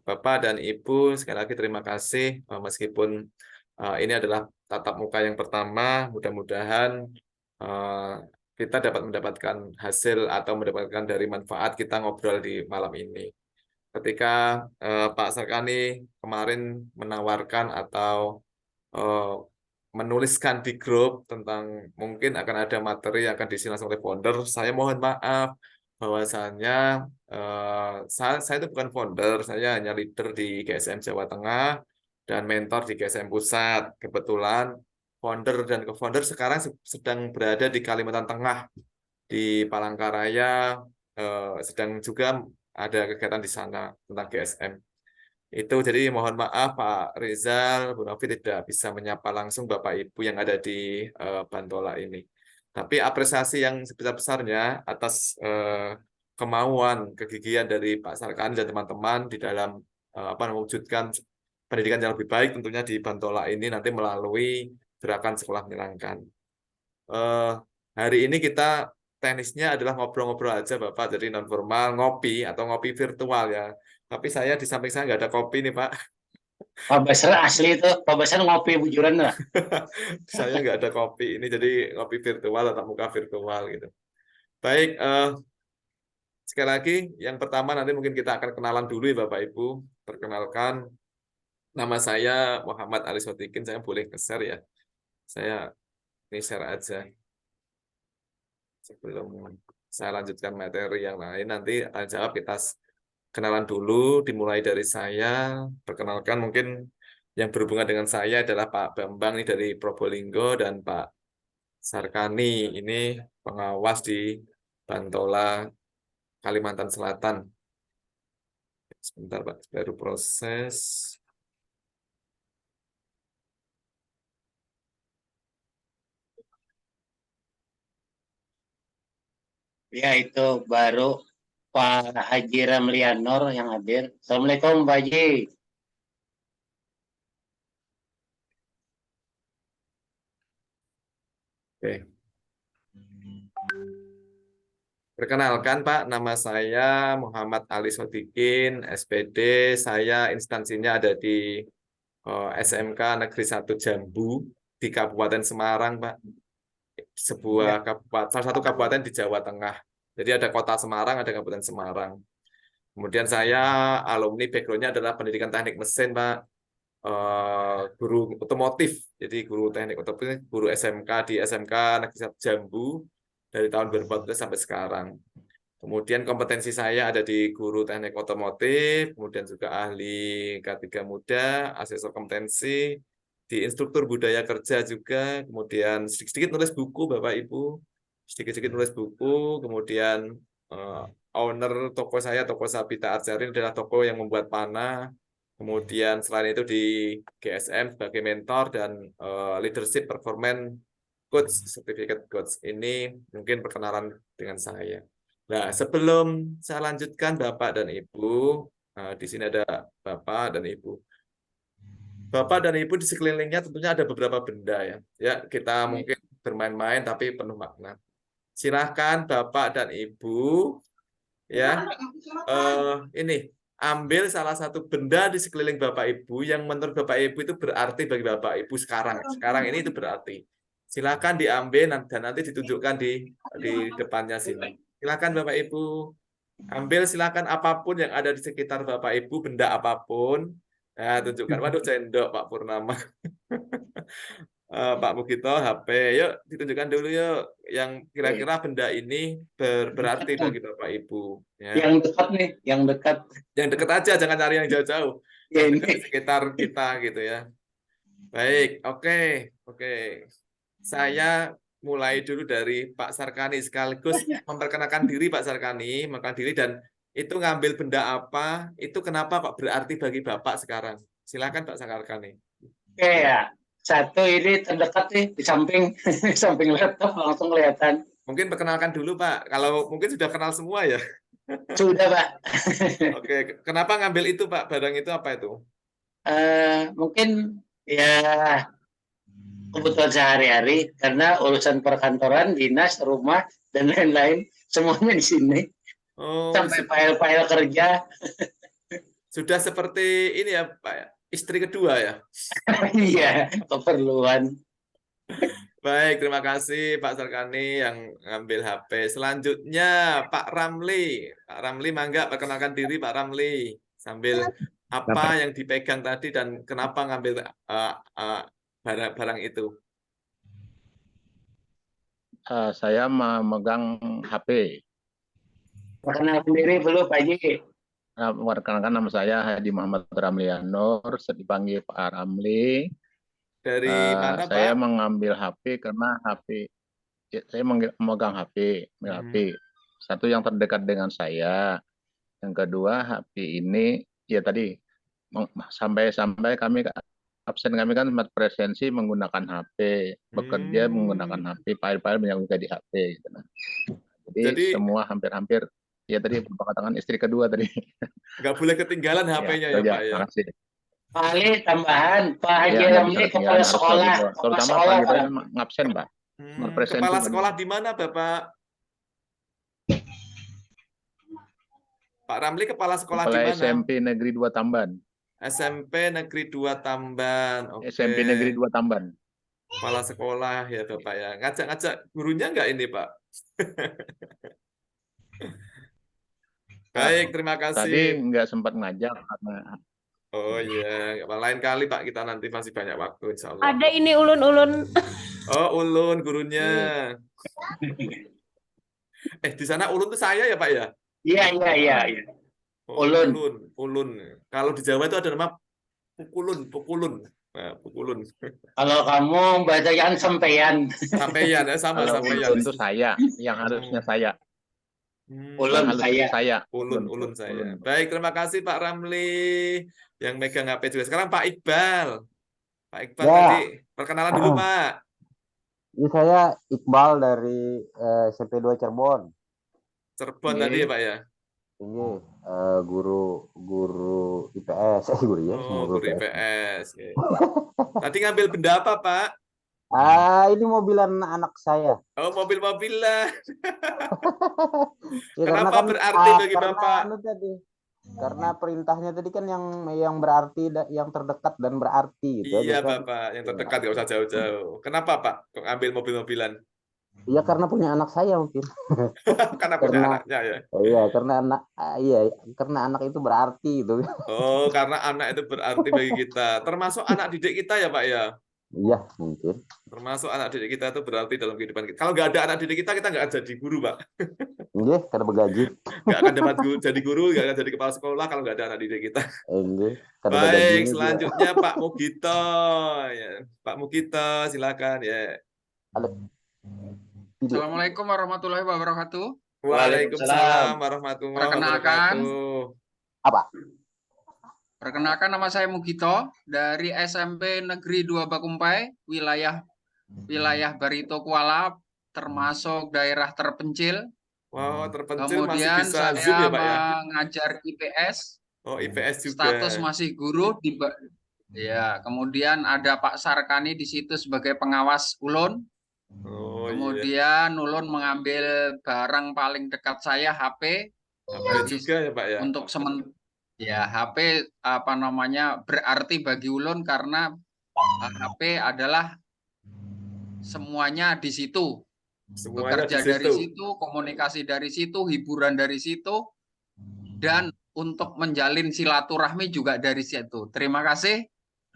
Bapak dan Ibu, sekali lagi terima kasih meskipun ini adalah tatap muka yang pertama, mudah-mudahan eh, kita dapat mendapatkan hasil atau mendapatkan dari manfaat kita ngobrol di malam ini. Ketika Pak Sarkani kemarin menawarkan atau eh, menuliskan di grup tentang mungkin akan ada materi yang akan diisi langsung oleh founder, saya mohon maaf bahwasannya saya itu bukan founder, saya hanya leader di GSM Jawa Tengah dan mentor di GSM Pusat. Kebetulan founder dan co-founder sekarang sedang berada di Kalimantan Tengah, di Palangkaraya, sedang juga ada kegiatan di sana tentang GSM. Itu jadi mohon maaf Pak Rizal, Bu Novi tidak bisa menyapa langsung Bapak Ibu yang ada di Bantola ini. Tapi apresiasi yang sebesar-besarnya atas kemauan, kegigihan dari Pak Sarkani dan teman-teman di dalam mewujudkan pendidikan yang lebih baik tentunya di Bantola ini nanti melalui gerakan sekolah menyenangkan. Hari ini kita teknisnya adalah ngobrol-ngobrol aja Bapak, jadi non formal, ngopi atau ngopi virtual ya. Tapi saya di samping saya nggak ada kopi nih Pak. Pak Basra asli itu, Pak Basra ngopi bujuran lah. Saya nggak ada kopi ini, jadi ngopi virtual atau muka virtual gitu. Baik, sekali lagi yang pertama nanti mungkin kita akan kenalan dulu ya Bapak Ibu. Perkenalkan, nama saya Muhammad Ali Sotikin. Saya boleh share ya. Saya ini share aja sebelum saya lanjutkan materi yang lain. Nanti jawab kita kenalan dulu, dimulai dari saya. Perkenalkan mungkin yang berhubungan dengan saya adalah Pak Bambang ini dari Probolinggo dan Pak Sarkani ini pengawas di Bantola, Kalimantan Selatan. Sebentar Pak, baru proses. Ya itu baru Pak Haji Ramlianor yang hadir. Assalamualaikum Pak Haji. Oke. Perkenalkan Pak, nama saya Muhammad Ali Sodikin, SPD. Saya instansinya ada di SMK Negeri 1 Jambu di Kabupaten Semarang, Pak. Sebuah Ya, kabupaten, salah satu kabupaten di Jawa Tengah. Jadi ada kota Semarang, ada Kabupaten Semarang. Kemudian saya alumni background-nya adalah pendidikan teknik mesin, Pak. Guru otomotif, jadi guru teknik otomotif, guru SMK di SMK Negeri 1 Jambu dari tahun 2014 sampai sekarang. Kemudian kompetensi saya ada di guru teknik otomotif, kemudian juga ahli K3 muda, asesor kompetensi, di instruktur budaya kerja juga, kemudian sedikit-sedikit nulis buku Bapak Ibu, sedikit-sedikit nulis buku, kemudian eh, owner toko saya, toko Sabita Arjari adalah toko yang membuat panah, kemudian selain itu di GSM sebagai mentor dan leadership performance coach, certificate coach. Ini mungkin perkenalan dengan saya. Nah, sebelum saya lanjutkan Bapak dan Ibu, di sini ada Bapak dan Ibu. Bapak dan Ibu di sekelilingnya tentunya ada beberapa benda ya. Ya, kita mungkin bermain-main tapi penuh makna. Silahkan Bapak dan Ibu ya ini ambil salah satu benda di sekeliling Bapak Ibu yang menurut Bapak Ibu itu berarti bagi Bapak Ibu sekarang. Sekarang ini itu berarti. Silakan diambil dan nanti ditunjukkan di depannya sini. Silakan Bapak Ibu ambil, silakan apapun yang ada di sekitar Bapak Ibu, benda apapun. Nah, tunjukkan. Waduh, sendok Pak Purnama. Pak Mugito, HP. Yuk, ditunjukkan dulu yuk. Yang kira-kira benda ini berarti bagi Bapak Ibu. Ya. yang dekat nih, yang dekat. Yang dekat aja, jangan cari yang jauh-jauh. Ya Yang ini. dekat di sekitar kita gitu ya. Baik, oke. Oke. Saya mulai dulu dari Pak Sarkani sekaligus memperkenalkan diri Pak Sarkani, memperkenalkan diri dan itu ngambil benda apa, itu kenapa Pak berarti bagi Bapak sekarang. Silakan Pak Sarkani. Oke ya. Satu ini terdekat nih di samping di samping laptop langsung kelihatan. Mungkin perkenalkan dulu Pak, kalau mungkin sudah kenal semua ya. Sudah Pak. Oke, kenapa ngambil itu Pak? Barang itu apa itu? Mungkin ya kebutuhan sehari-hari karena urusan perkantoran, dinas, rumah dan lain-lain semuanya di sini. Oh, Sampai file-file kerja. Sudah seperti ini ya Pak ya, istri kedua ya. Iya, keperluan. Baik, terima kasih Pak Sarkani yang ngambil HP. Selanjutnya Pak Ramli. Pak Ramli, mangga perkenalkan diri Pak Ramli. Sambil apa yang dipegang tadi dan kenapa ngambil barang itu. Saya memegang HP. Perkenalkan diri dulu Pak Haji. Perkenalkan, nama saya Hadi Muhammad Ramlianur, dipanggil Pak Ramli. Dari mana Saya Pak? mengambil HP karena saya memegang HP. Satu yang terdekat dengan saya. Yang kedua, HP ini ya tadi sampai kami absen kami kan presensi menggunakan HP, bekerja menggunakan HP, file-file banyak juga di HP gitu. Jadi semua hampir-hampir ya tadi katakan istri kedua tadi. Nggak boleh ketinggalan HP-nya ya Pak ya. Makasih. Kali tambahan Pak Haji Ya, Ramli kepala sekolah. Terutama pagi tadi ngabsen Pak. Kepala sekolah di mana Bapak? Pak Ramli kepala sekolah di mana? SMP Negeri 2 Tamban. SMP Negeri 2 Tamban. Oke. SMP Negeri 2 Tamban. Kepala sekolah ya Bapak ya. Ngajak-ngajak gurunya nggak ini Pak? Baik, terima kasih. Tadi nggak sempat ngajak karena. Oh iya, lain kali Pak, kita nanti masih banyak waktu insya Allah. Ada ini ulun-ulun. Oh, ulun gurunya. Di sana ulun itu saya ya Pak ya? Iya. Oh, Ulun. ulun. Kalau di Jawa itu ada nama pukulun. Nah, pukulun. Kalau kamu bacaan sampeyan. Sampeyan ya, sama Kalau sampeyan. ulun itu saya, yang harusnya saya. Ulun saya. Ulun saya. Baik, terima kasih Pak Ramli yang megang HP juga. Sekarang Pak Iqbal. Pak Iqbal Ya. tadi perkenalan dulu Pak. Ini saya Iqbal dari SMP 2 Cirebon. Cirebon tadi ya Pak ya. Ini guru IPS, guru ya. Oh, guru IPS. Oke. Tadi ngambil benda apa Pak? Ini mobilan anak saya. Oh, mobil-mobilan. Ya, Kenapa kan, berarti bagi Bapak? Karena perintahnya tadi kan yang berarti, yang terdekat dan berarti gitu. Iya kan. Bapak, yang terdekat nggak usah jauh-jauh. Kenapa Pak kok ambil mobil-mobilan? Iya, karena punya anak saya mungkin. Karena punya anaknya ya. Iya, karena anak itu berarti gitu. Oh, karena anak itu berarti bagi kita. Termasuk anak didik kita ya Pak ya. Iya, mungkin. Termasuk anak didik kita itu berarti dalam kehidupan kita. Kalau nggak ada anak didik kita nggak akan jadi guru Pak. Iya, karena bergaji. Nggak akan dapat jadi guru, nggak akan jadi kepala sekolah kalau nggak ada anak didik kita. Baik, selanjutnya Pak Mugito. Ya, Pak Mugito, silakan ya. Assalamualaikum warahmatullahi wabarakatuh. Waalaikumsalam warahmatullahi wabarakatuh. Apa? Perkenalkan, nama saya Mugito dari SMP Negeri 2 Bakumpai, wilayah Barito Kuala, termasuk daerah terpencil. Wow, terpencil. Kemudian masih bisa saya Zoom ya Pak ya? mengajar IPS. Oh, IPS juga. Status masih guru ya. Kemudian ada Pak Sarkani di situ sebagai pengawas ulun. Oh, kemudian ulun mengambil barang paling dekat saya, HP. HP juga ya Pak ya? Untuk HP berarti bagi ulun karena HP adalah semuanya di situ. Bekerja dari situ, komunikasi dari situ, hiburan dari situ, dan untuk menjalin silaturahmi juga dari situ. Terima kasih.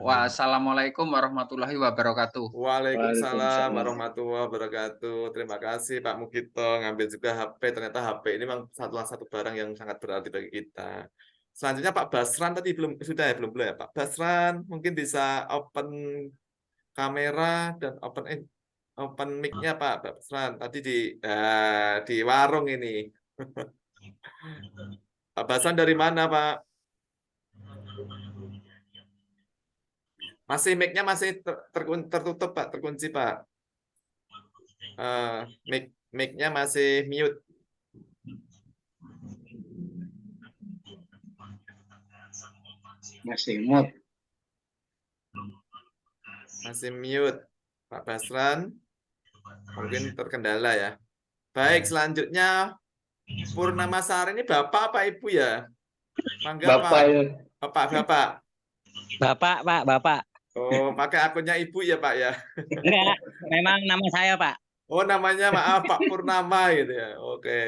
Wassalamualaikum warahmatullahi wabarakatuh. Waalaikumsalam warahmatullahi wabarakatuh. Terima kasih Pak Mugito ngambil juga HP. Ternyata HP ini memang salah satu barang yang sangat berarti bagi kita. Selanjutnya Pak Basran tadi belum ya Pak Basran, mungkin bisa open kamera dan open mic-nya Pak Basran. Tadi di warung ini. Pak Basran dari mana Pak? Masih mic-nya masih tertutup Pak, terkunci Pak. Mic-nya masih mute. Masih mute. Pak Basran mungkin terkendala ya. Baik, selanjutnya Purnama Sari ini Bapak apa Ibu ya? Mangga Bapak. Bapak. Bapak, Pak, Bapak. Oh, pakai akunnya Ibu ya, Pak ya. Enggak, memang nama saya, Pak. Oh, namanya maaf Pak Purnama gitu ya. Oke.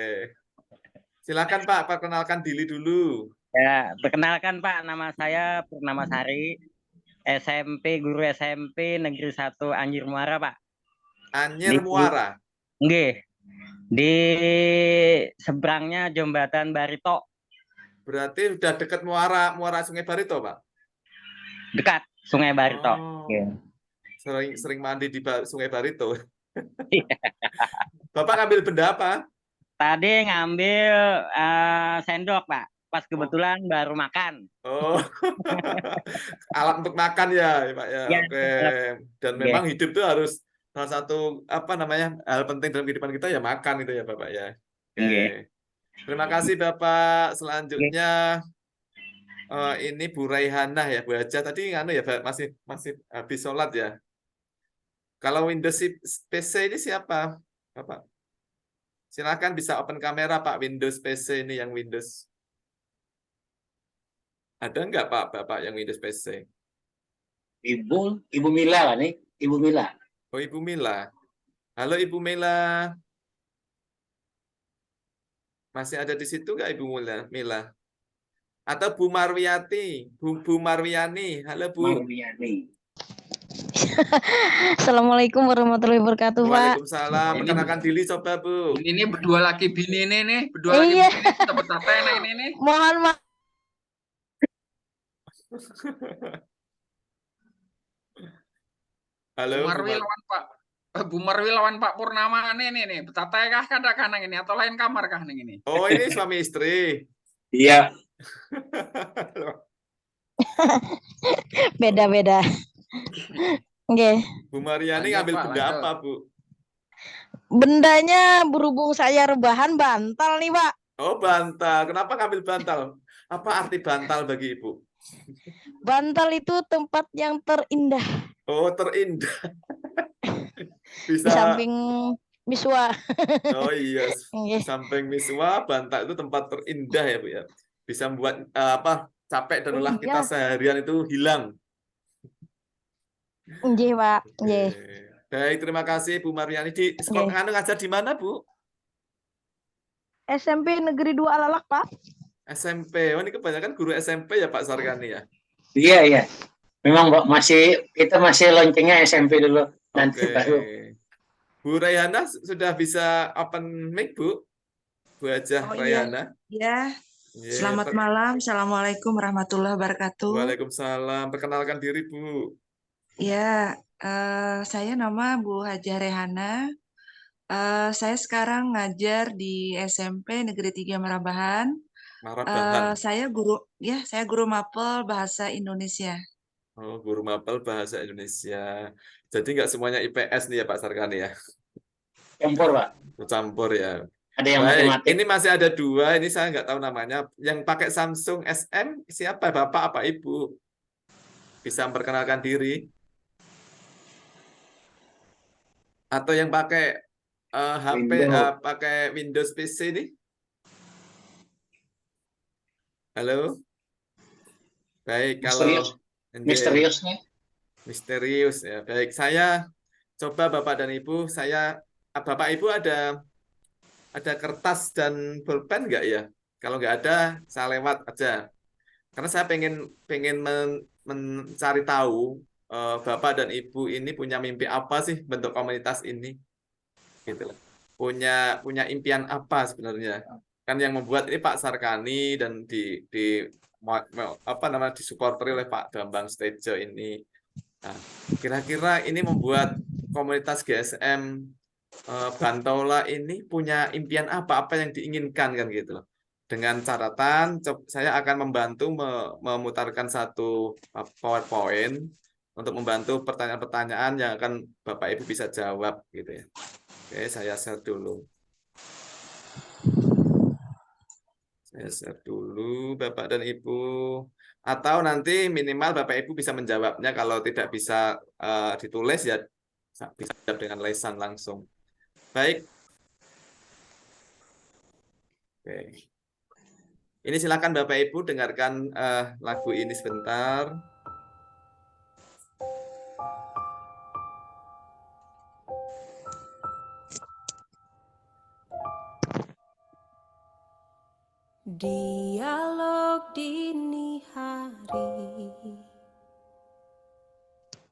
Silakan Pak, perkenalkan diri dulu. Ya, perkenalkan Pak, nama saya Purnama Sari, guru SMP Negeri 1 Anjir Muara, Pak. Anyer Di, Muara. nggih, di seberangnya Jembatan Barito, Berarti udah deket Muara Sungai Barito, Pak. dekat Sungai Barito. Oh, Iya. sering mandi di Sungai Barito. Bapak ngambil benda apa? Tadi ngambil sendok, Pak. Pas kebetulan baru makan. Oh, alat untuk makan ya, Pak ya. Ya, Oke. Dan Oke. memang hidup itu harus salah satu hal penting dalam kehidupan kita ya makan itu ya, Bapak ya. Oke. Oke. Terima kasih Bapak. Selanjutnya ini Bu Raihanah ya, Bu Haja tadi ya masih habis sholat ya. Kalau Windows PC ini siapa, Bapak? Silakan bisa open kamera Pak, Windows PC ini yang Windows. Ada nggak Pak, Bapak yang Windows PC? Ibu Mila lah nih, Ibu Mila. Oh, Ibu Mila. Halo Ibu Mila. Masih ada di situ nggak Ibu Mila? Atau Bu Marwiati, Bu Marwiani. Halo Bu. Marwiani. Assalamualaikum warahmatullahi wabarakatuh, Pak. Waalaikumsalam. Ini- Perkenalkan diri coba Bu. Ini berdua laki bini ini nih, berdua laki Iya. bini ini dapat apa enak ini nih. Mohon maaf. Halo Bu Marwi lawan Pak Bu Marwi lawan Pak Purnama nih. Betatai kah kah nang ini atau lain kamar kah nang ini? Oh, ini suami istri. Iya, Beda-beda. Oke. Bu Mariani Lanjut, ngambil Pak, benda lanjut. apa, Bu? Bendanya berhubung saya rebahan bantal nih, Pak. Oh, bantal. Kenapa ngambil bantal? Apa arti bantal bagi Ibu? Bantal itu tempat yang terindah Oh, terindah. di Bisa. samping Miswa. Oh iya, Oke. di samping Miswa, bantal itu tempat terindah ya, Bu ya. Bisa membuat capek dan Oh, lelah kita iya. seharian itu hilang. Nggih, Pak. Oke. Nggih. Baik, terima kasih Bu Mariani. Di sekolah Nggih. Nganu ngajar di mana, Bu? SMP Negeri 2 Alalak, Pak. SMP. Oh, ini kebanyakan guru SMP ya, Pak Sarkani ya. iya. Memang Mbak, kita masih loncengnya SMP dulu. Nanti Oke. baru. Bu Rayana sudah bisa open mic, Bu? Bu Hajah Oh iya, Rayana. ya. Yeah, Selamat malam. Assalamualaikum warahmatullahi wabarakatuh. Waalaikumsalam. Perkenalkan diri, Bu. Ya, saya nama Bu Hajah Rehana. Saya sekarang ngajar di SMP Negeri 3 Marabahan. Marabahan. Saya guru mapel bahasa Indonesia. Oh, guru mapel bahasa Indonesia. Jadi nggak semuanya IPS nih ya, Pak Sarkani ya? Campur, Pak. Campur ya. Ada yang Baik, matematik. ini masih ada dua. Ini saya nggak tahu namanya. Yang pakai Samsung SM siapa? Bapak apa Ibu? Bisa memperkenalkan diri? Atau yang pakai HP, Windows. pakai Windows PC nih? Halo? Baik, kalau Misterius nih. misterius ya. Baik, saya coba Bapak dan Ibu, Bapak Ibu ada kertas dan pulpen nggak ya? Kalau nggak ada, saya lewat aja. Karena saya pengen mencari tahu Bapak dan Ibu ini punya mimpi apa sih bentuk komunitas ini? Gitu loh. Punya impian apa sebenarnya? Kan yang membuat ini Pak Sarkani dan disupporteri oleh Pak Bambang Stejo ini. Nah, kira-kira ini membuat komunitas GSM Bantola ini punya impian apa yang diinginkan kan gitu loh. Dengan catatan saya akan membantu memutarkan satu PowerPoint untuk membantu pertanyaan-pertanyaan yang akan Bapak Ibu bisa jawab gitu ya. Oke, saya share dulu. Saya share dulu Bapak dan Ibu. Atau nanti minimal Bapak Ibu bisa menjawabnya, kalau tidak bisa ditulis ya bisa jawab dengan lisan langsung. Baik. Oke. Ini silakan Bapak Ibu dengarkan lagu ini sebentar. Dialog dini hari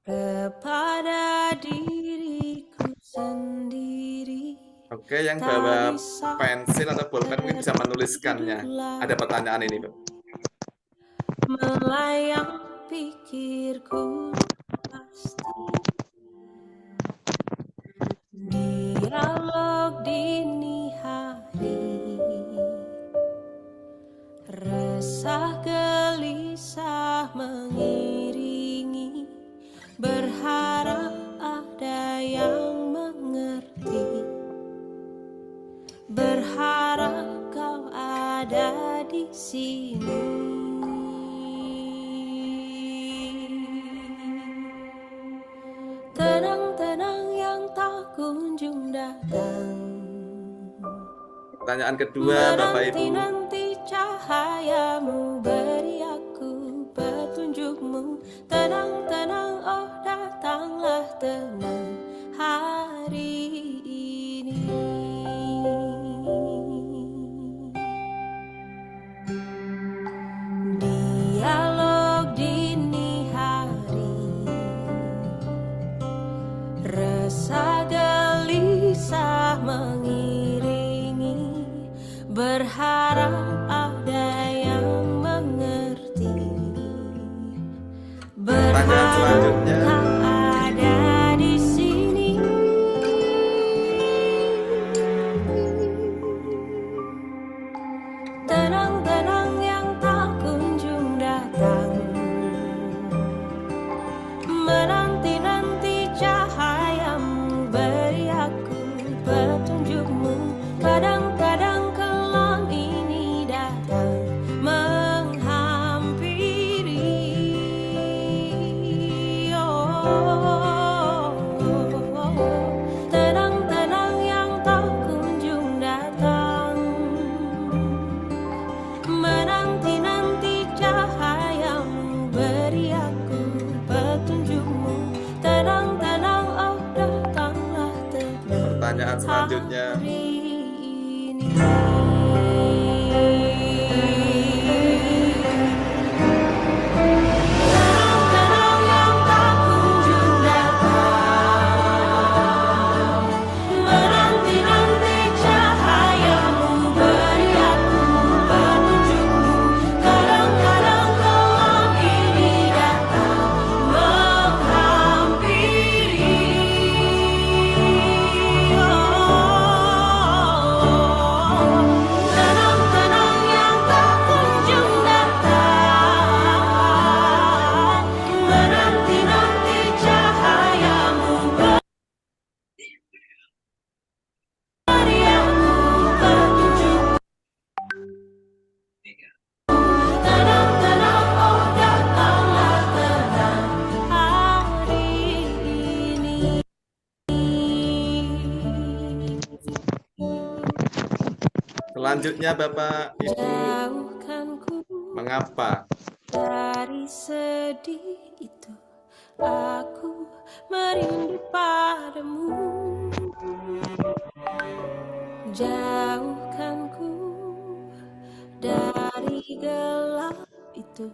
kepada diriku sendiri. Oke, yang bawa pensil atau pulpen mungkin bisa menuliskannya. Ada pertanyaan ini, Pak. Melayang pikirku pasti. Dialog dini hari, resah gelisah mengiringi, berharap ada yang mengerti, berharap kau ada di sini. Tenang-tenang yang tak kunjung datang, Pertanyaan kedua, Bapak Ibu. menanti-nanti cahayamu, beri aku petunjukmu. Tenang-tenang, oh datanglah tenang hari ini. Dialog dini hari, resah gelisah mengiringi, berharap ada yang mengerti, Pertanyaan berharap selanjutnya. kau ada di sini. Tenang-tenang yang tak kunjung datang, menanti-nanti cahayamu, beri aku petunjukmu. Kadang-kadang kelam ini datang menghampiri. Tenang-tenang yang tak kunjung datang, menanti-nanti cahayamu, beri aku petunjukmu. Tenang-tenang, oh datanglah tenang Pertanyaan selanjutnya. hari ini. Tenang-tenang yang tak kunjung datang, menanti-nanti cahayamu, beri aku petunjukmu. Kadang-kadang kelam ini datang menghampiri. Tenang-tenang yang tak kunjung datang, menanti-nanti cahayamu, beri aku petunjukmu. Tenang-tenang, oh datanglah tenang hari ini. Selanjutnya Bapak Ibu, Jauhkanku mengapa? dari sedih itu, aku merindu padamu. Jauhkanku dari gelap itu,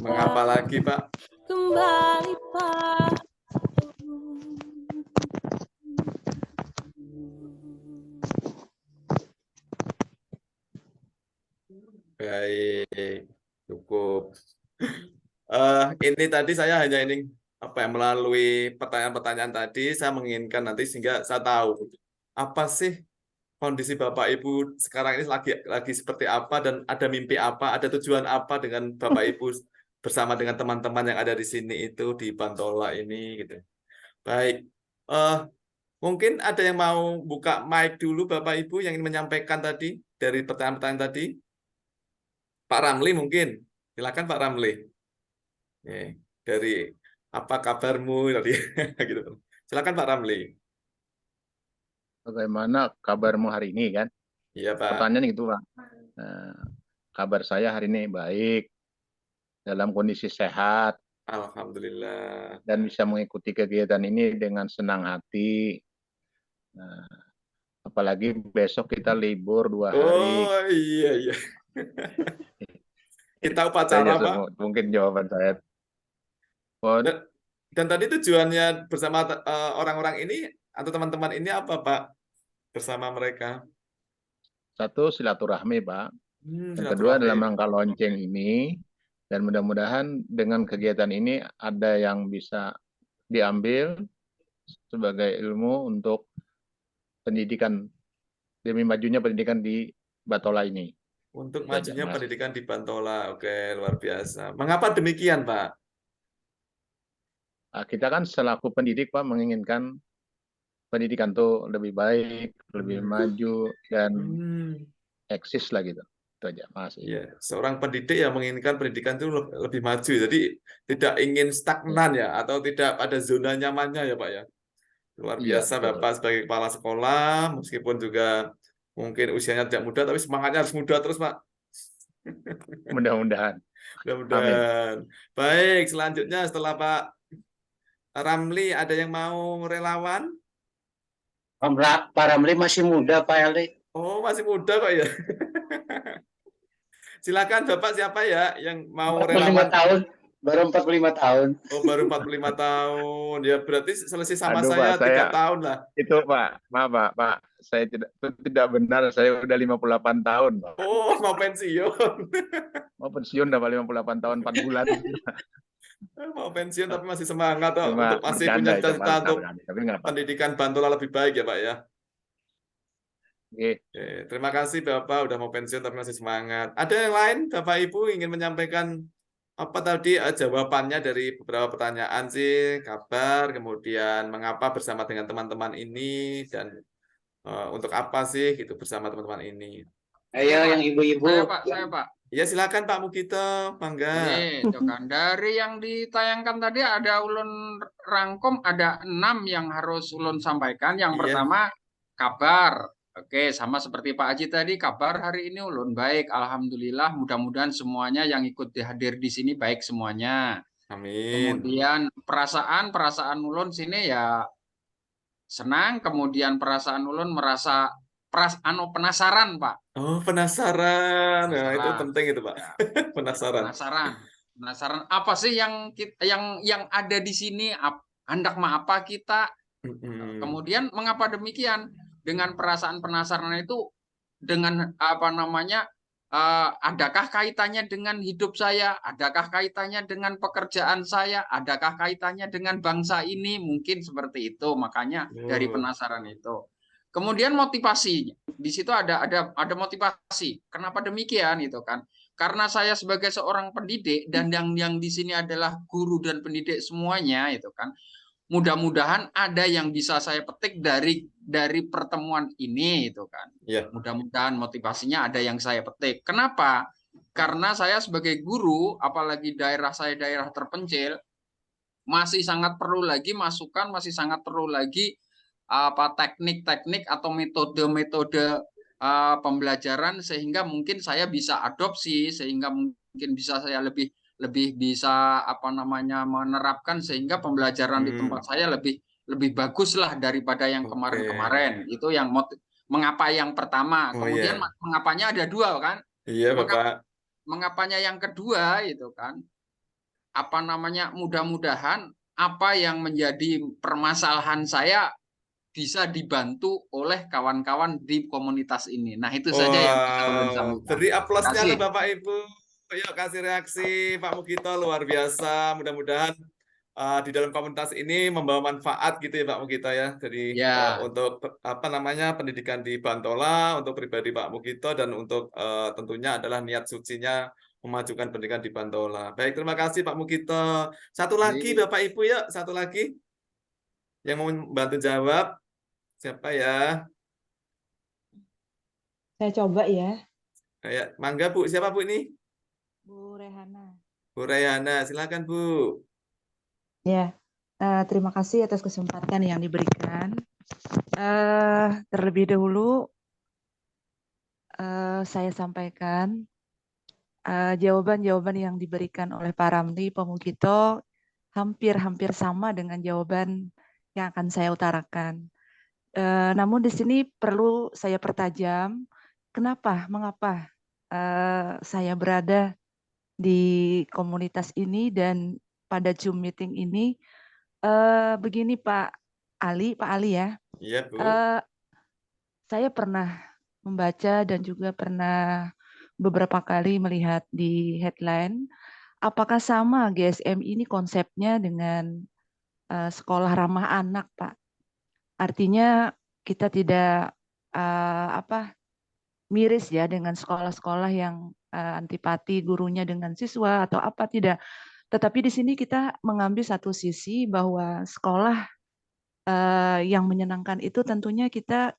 Mengapa lagi, Pak? kembali padamu. Baik, cukup. Ini tadi saya hanya ini melalui pertanyaan-pertanyaan tadi saya menginginkan nanti sehingga saya tahu apa sih kondisi Bapak Ibu sekarang ini lagi seperti apa dan ada mimpi apa, ada tujuan apa dengan Bapak Ibu bersama dengan teman-teman yang ada di sini itu di Bantola ini gitu. Baik. Mungkin ada yang mau buka mic dulu Bapak Ibu yang ingin menyampaikan tadi dari pertanyaan-pertanyaan tadi. Pak Ramli mungkin. Silakan Pak Ramli. Dari apa kabarmu tadi gitu. Silakan Pak Ramli. Bagaimana kabarmu hari ini kan? Iya Pak. Pertanyaan itu Pak. Nah, kabar saya hari ini baik, dalam kondisi sehat, Alhamdulillah. dan bisa mengikuti kegiatan ini dengan senang hati. Nah, apalagi besok kita libur 2 hari. Oh iya iya. Kita Itu upacara saja Pak. mungkin jawaban saya. Oh, Dan tadi tujuannya bersama orang-orang ini atau teman-teman ini apa Pak? Bersama mereka. satu, silaturahmi, Pak. Yang kedua, Silaturahmi. dalam rangka lonceng ini, dan mudah-mudahan dengan kegiatan ini ada yang bisa diambil sebagai ilmu untuk pendidikan, demi majunya pendidikan di Batola ini. Untuk Itu aja, majunya Mas. pendidikan di Bantola. Oke, luar biasa. Mengapa demikian, Pak? Nah, kita kan selaku pendidik, Pak, menginginkan pendidikan itu lebih baik, lebih maju, dan eksis lah gitu. Itu aja, Mas. Ya, seorang pendidik yang menginginkan pendidikan itu lebih maju. Jadi tidak ingin stagnan ya, atau tidak ada zona nyamannya ya, Pak ya. Luar Iya, biasa betul. Bapak sebagai kepala sekolah, meskipun juga mungkin usianya tidak muda, tapi semangatnya harus muda terus, Pak. Mudah-mudahan. Mudah-mudahan. Baik, selanjutnya setelah Pak Ramli, ada yang mau relawan? Pak Ramli masih muda, Pak Eli. Oh, masih muda kok ya. Silakan Bapak, siapa ya yang mau 45 relawan? tahun, baru 45 tahun. Oh, baru 45 tahun. Ya berarti selesai sama Aduh, saya Pak, 3 tahun lah. Itu, Pak, maaf, Pak, saya tidak benar, saya udah 58 tahun, Pak. Oh, mau pensiun. Mau pensiun udah 58 tahun 4 bulan. Mau pensiun tapi masih semangat toh, Cuma untuk masih bercanda punya itu, Pak, cita-cita untuk bercanda. Tapi nggak apa-apa. pendidikan Bantola lebih baik ya, Pak ya. Oke. Oke, terima kasih Bapak udah mau pensiun tapi masih semangat. Ada yang lain Bapak Ibu ingin menyampaikan apa tadi jawabannya dari beberapa pertanyaan sih, kabar, kemudian mengapa bersama dengan teman-teman ini, dan untuk apa sih gitu bersama teman-teman ini. Ayo yang ibu-ibu. Saya Pak. Ya silakan Pak Mugito, mangga. Itu kan dari yang ditayangkan tadi ada ulun rangkum ada 6 yang harus ulun sampaikan. Yang pertama kabar. Oke, sama seperti Pak Haji tadi, kabar hari ini ulun baik. Alhamdulillah, mudah-mudahan semuanya yang ikut hadir di sini baik semuanya. Amin. Kemudian perasaan ulun sini ya senang. Kemudian perasaan ulun merasa penasaran, Pak. Oh, penasaran. Nah, itu penting itu, Pak. Penasaran. Penasaran apa sih yang ada di sini? Hendak apa kita? Kemudian mengapa demikian? Dengan perasaan penasaran itu, dengan apa namanya? Adakah kaitannya dengan hidup saya? Adakah kaitannya dengan pekerjaan saya? Adakah kaitannya dengan bangsa ini? Mungkin seperti itu. Makanya dari penasaran itu. Kemudian motivasi. Di situ ada motivasi. Kenapa demikian itu kan? Karena saya sebagai seorang pendidik dan yang di sini adalah guru dan pendidik semuanya itu kan. Mudah-mudahan ada yang bisa saya petik dari pertemuan ini itu kan. Mudah-mudahan motivasinya ada yang saya petik. Kenapa? Karena saya sebagai guru, apalagi daerah saya daerah terpencil, masih sangat perlu lagi masukan, masih sangat perlu lagi teknik-teknik atau metode-metode pembelajaran sehingga mungkin saya bisa adopsi, sehingga mungkin bisa saya lebih bisa menerapkan sehingga pembelajaran di tempat saya lebih bagus lah daripada yang kemarin-kemarin. Itu yang mengapa yang pertama. Kemudian mengapanya ada 2 kan? Iya, Bapak. Mengapanya yang kedua itu kan? Mudah-mudahan apa yang menjadi permasalahan saya bisa dibantu oleh kawan-kawan di komunitas ini. Nah, itu saja yang bisa beri aplausnya ke Bapak Ibu. Yuk kasih reaksi Pak Mugito, luar biasa. Mudah-mudahan di dalam komunitas ini membawa manfaat gitu ya Pak Mugito ya. Jadi untuk pendidikan di Bantola, untuk pribadi Pak Mugito, dan untuk tentunya adalah niat sucinya memajukan pendidikan di Bantola. Baik, terima kasih Pak Mugito. Satu lagi Bapak Ibu, yuk satu lagi yang mau bantu jawab. Siapa ya? Saya coba ya. Ya, mangga Bu. Siapa Bu ini? Bu Rehana. Bu Rehana, silakan Bu. Ya, terima kasih atas kesempatan yang diberikan. Terlebih dahulu saya sampaikan jawaban-jawaban yang diberikan oleh Pak Ramli Pamukito hampir-hampir sama dengan jawaban yang akan saya utarakan. Namun di sini perlu saya pertajam, mengapa saya berada di komunitas ini dan pada Zoom meeting ini. Begini Pak Ali ya, Iya, Bu. saya pernah membaca dan juga pernah beberapa kali melihat di headline, apakah sama GSM ini konsepnya dengan sekolah ramah anak, Pak? Artinya kita tidak miris ya dengan sekolah-sekolah yang antipati gurunya dengan siswa atau apa, tidak. Tetapi di sini kita mengambil satu sisi bahwa sekolah yang menyenangkan itu tentunya kita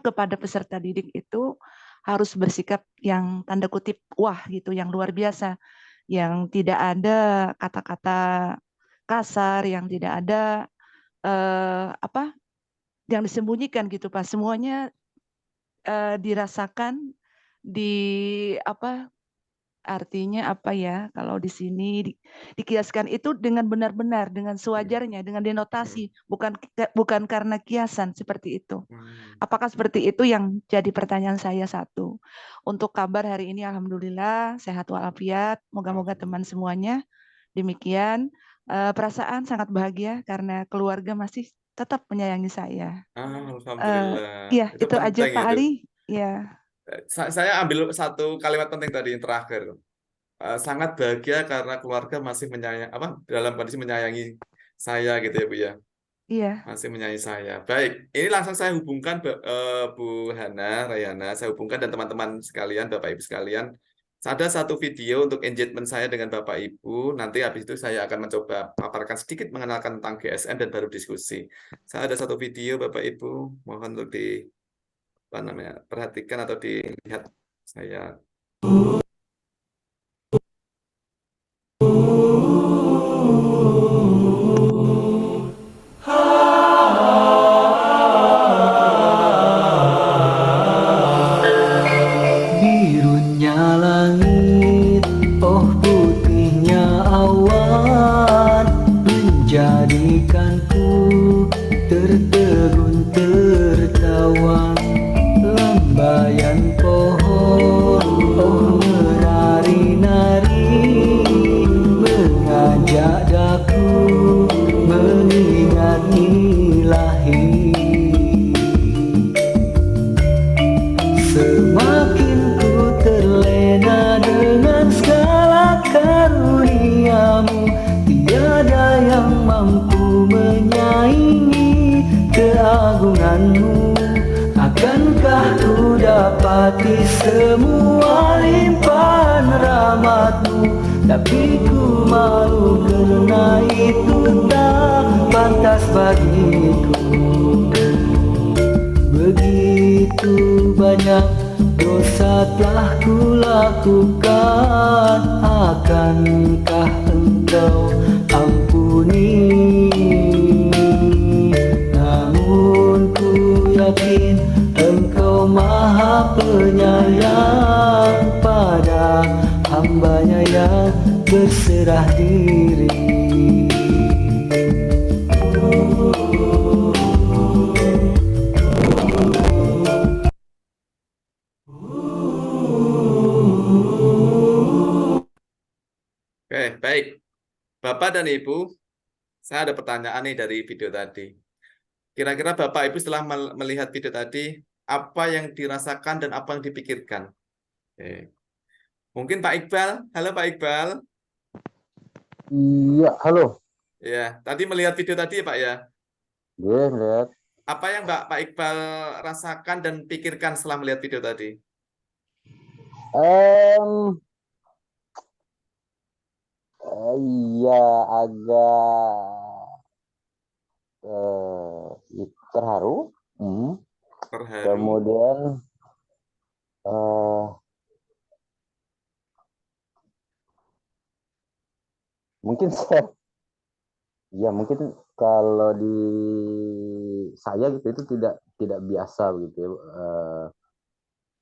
kepada peserta didik itu harus bersikap yang tanda kutip wah gitu, yang luar biasa, yang tidak ada kata-kata kasar, yang tidak ada yang disembunyikan gitu Pak. Semuanya dirasakan artinya kalau di sini dikiaskan itu dengan benar-benar, dengan sewajarnya, dengan denotasi, bukan karena kiasan seperti itu. Apakah seperti itu yang jadi pertanyaan saya satu. Untuk kabar hari ini alhamdulillah sehat walafiat, moga-moga teman semuanya demikian. Perasaan sangat bahagia karena keluarga masih tetap menyayangi saya. Alhamdulillah. Iya, itu aja penting Pak itu. Ali. Ya. Saya ambil satu kalimat penting tadi yang terakhir. Sangat bahagia karena keluarga masih dalam kondisi menyayangi saya gitu ya Bu ya. Iya. Masih menyayangi saya. Baik, ini langsung saya hubungkan Bu Hana, Rayana, saya hubungkan dan teman-teman sekalian, Bapak Ibu sekalian. Ada satu video untuk engagement saya dengan Bapak Ibu. Nanti habis itu saya akan mencoba paparkan sedikit mengenalkan tentang GSM dan baru diskusi. Saya ada satu video Bapak Ibu, mohon untuk perhatikan atau dilihat saya. Birunya langit, oh putihnya awan, menjadikanku tertegun tertawa. Lambayan pohon, oh menari-nari, mengajak daku mengingat ilahi. Semakin ku terlena dengan segala karuniamu, tiada yang mampu menyaingi keagunganmu. Akankah ku dapati semua limpahan rahmatmu, tapi ku malu karena itu tak pantas bagiku. Begitu banyak dosa telah ku lakukan, akankah engkau ampuni? Namun ku yakin engkau maha penyayang pada hambanya yang berserah diri. Oke, baik. Bapak dan Ibu, saya ada pertanyaan nih dari video tadi. Kira-kira Bapak Ibu setelah melihat video tadi, apa yang dirasakan dan apa yang dipikirkan? Oke. Mungkin Pak Iqbal. Halo Pak Iqbal. Iya, halo. Ya, tadi melihat video tadi ya Pak ya? Iya, lihat. Apa yang Pak Iqbal rasakan dan pikirkan setelah melihat video tadi? Iya, agak terharu. Terharu. Kemudian mungkin mungkin kalau di saya gitu itu tidak biasa begitu ya,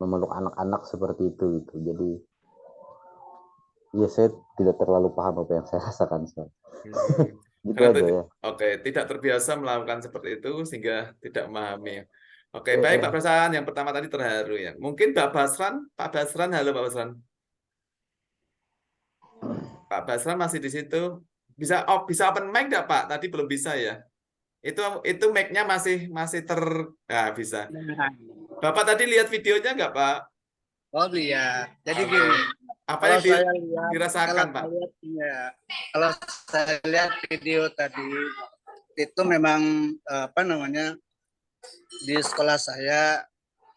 memeluk anak-anak seperti itu gitu. Jadi Ya, saya tidak terlalu paham apa yang saya rasakan sekarang. Gitu Karena aja ya. Oke, tidak terbiasa melakukan seperti itu sehingga tidak memahami. Oke, baik Pak Prasan. Yang pertama tadi terharu ya. Mungkin Pak Basran, halo Pak Basran. Pak Basran masih di situ. Bisa open mic nggak Pak? Tadi belum bisa ya. Itu mic-nya masih bisa. Bapak tadi lihat videonya nggak Pak? Oh lihat. Jadi Oke. gini. Apa Kalau yang saya lihat, dirasakan Pak? Kalau saya lihat video tadi itu memang di sekolah saya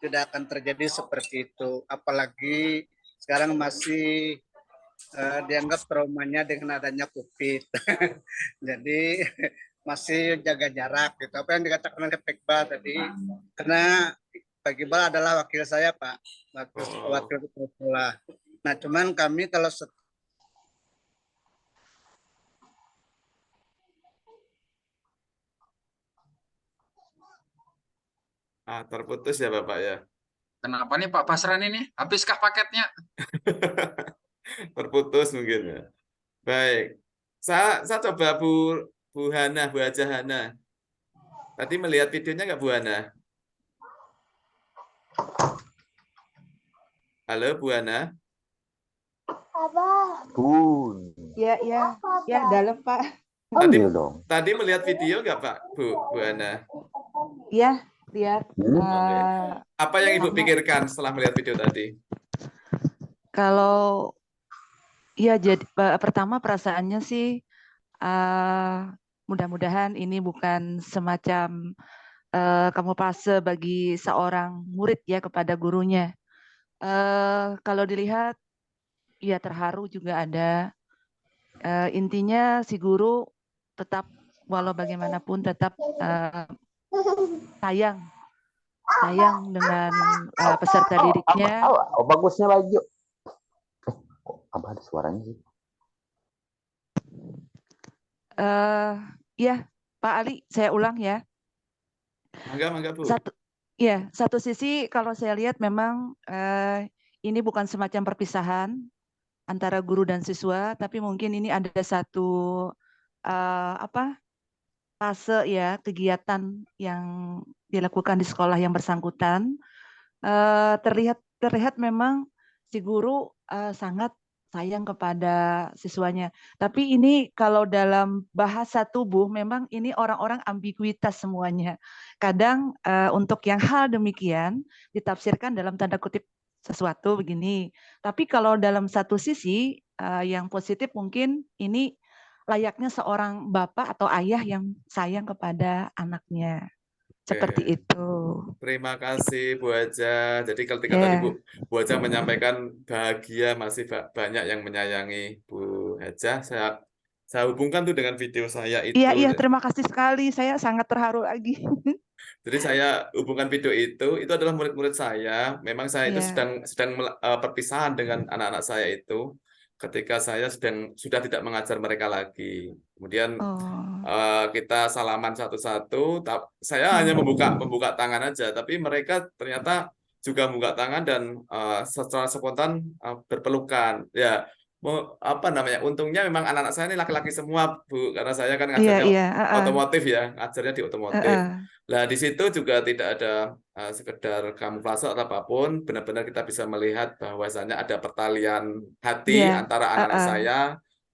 tidak akan terjadi seperti itu. Apalagi sekarang masih dianggap traumanya dengan adanya COVID. Jadi masih jaga jarak gitu. Apa yang dikatakan oleh Pak Iqbal tadi, karena Pak Iqbal adalah wakil saya Pak, wakil kepala sekolah. Nah cuman kami kalau terputus ya Bapak ya. Kenapa nih Pak Basran ini? Habiskah paketnya? Terputus mungkin ya. Baik. Saya coba Bu Hana, Bu Haja Hana. Tadi melihat videonya nggak Bu Hana? Halo Bu Hana. Bun. Ya, dalam Pak. Tadi melihat video nggak Pak, Bu Hana? Iya, lihat. Apa yang Ibu pikirkan setelah melihat video tadi? Kalau ya jadi pertama perasaannya sih mudah-mudahan ini bukan semacam kamuflase bagi seorang murid ya kepada gurunya. Kalau dilihat ya terharu juga ada. Intinya si guru tetap walau bagaimanapun tetap sayang dengan peserta didiknya. Bagusnya lagi. Apa ada suaranya sih? Ya, Pak Ali, saya ulang ya. Mangga Bu. Satu sisi kalau saya lihat memang ini bukan semacam perpisahan antara guru dan siswa, tapi mungkin ini ada satu fase ya kegiatan yang dilakukan di sekolah yang bersangkutan. Terlihat memang si guru sangat sayang kepada siswanya. Tapi ini kalau dalam bahasa tubuh memang ini orang-orang ambiguitas semuanya. Kadang untuk yang hal demikian ditafsirkan dalam tanda kutip sesuatu begini. Tapi kalau dalam satu sisi yang positif mungkin ini layaknya seorang bapak atau ayah yang sayang kepada anaknya. Seperti itu. Terima kasih Bu Haja. Jadi ketika tadi Bu Haja menyampaikan bahagia masih banyak yang menyayangi Bu Haja, saya hubungkan tuh dengan video saya itu. Iya, terima kasih sekali. Saya sangat terharu lagi. Jadi saya hubungkan video itu adalah murid-murid saya. Memang saya itu sedang perpisahan dengan anak-anak saya itu. Ketika saya sudah tidak mengajar mereka lagi. Kemudian kita salaman satu-satu. Saya hanya membuka tangan aja, tapi mereka ternyata juga membuka tangan dan secara spontan berpelukan. Ya, untungnya memang anak-anak saya ini laki-laki semua, Bu, karena saya kan ngajarnya otomotif ya, ngajarnya di otomotif. Nah, di situ juga tidak ada sekedar kamuflase atau apapun, benar-benar kita bisa melihat bahwasanya ada pertalian hati antara anak-anak saya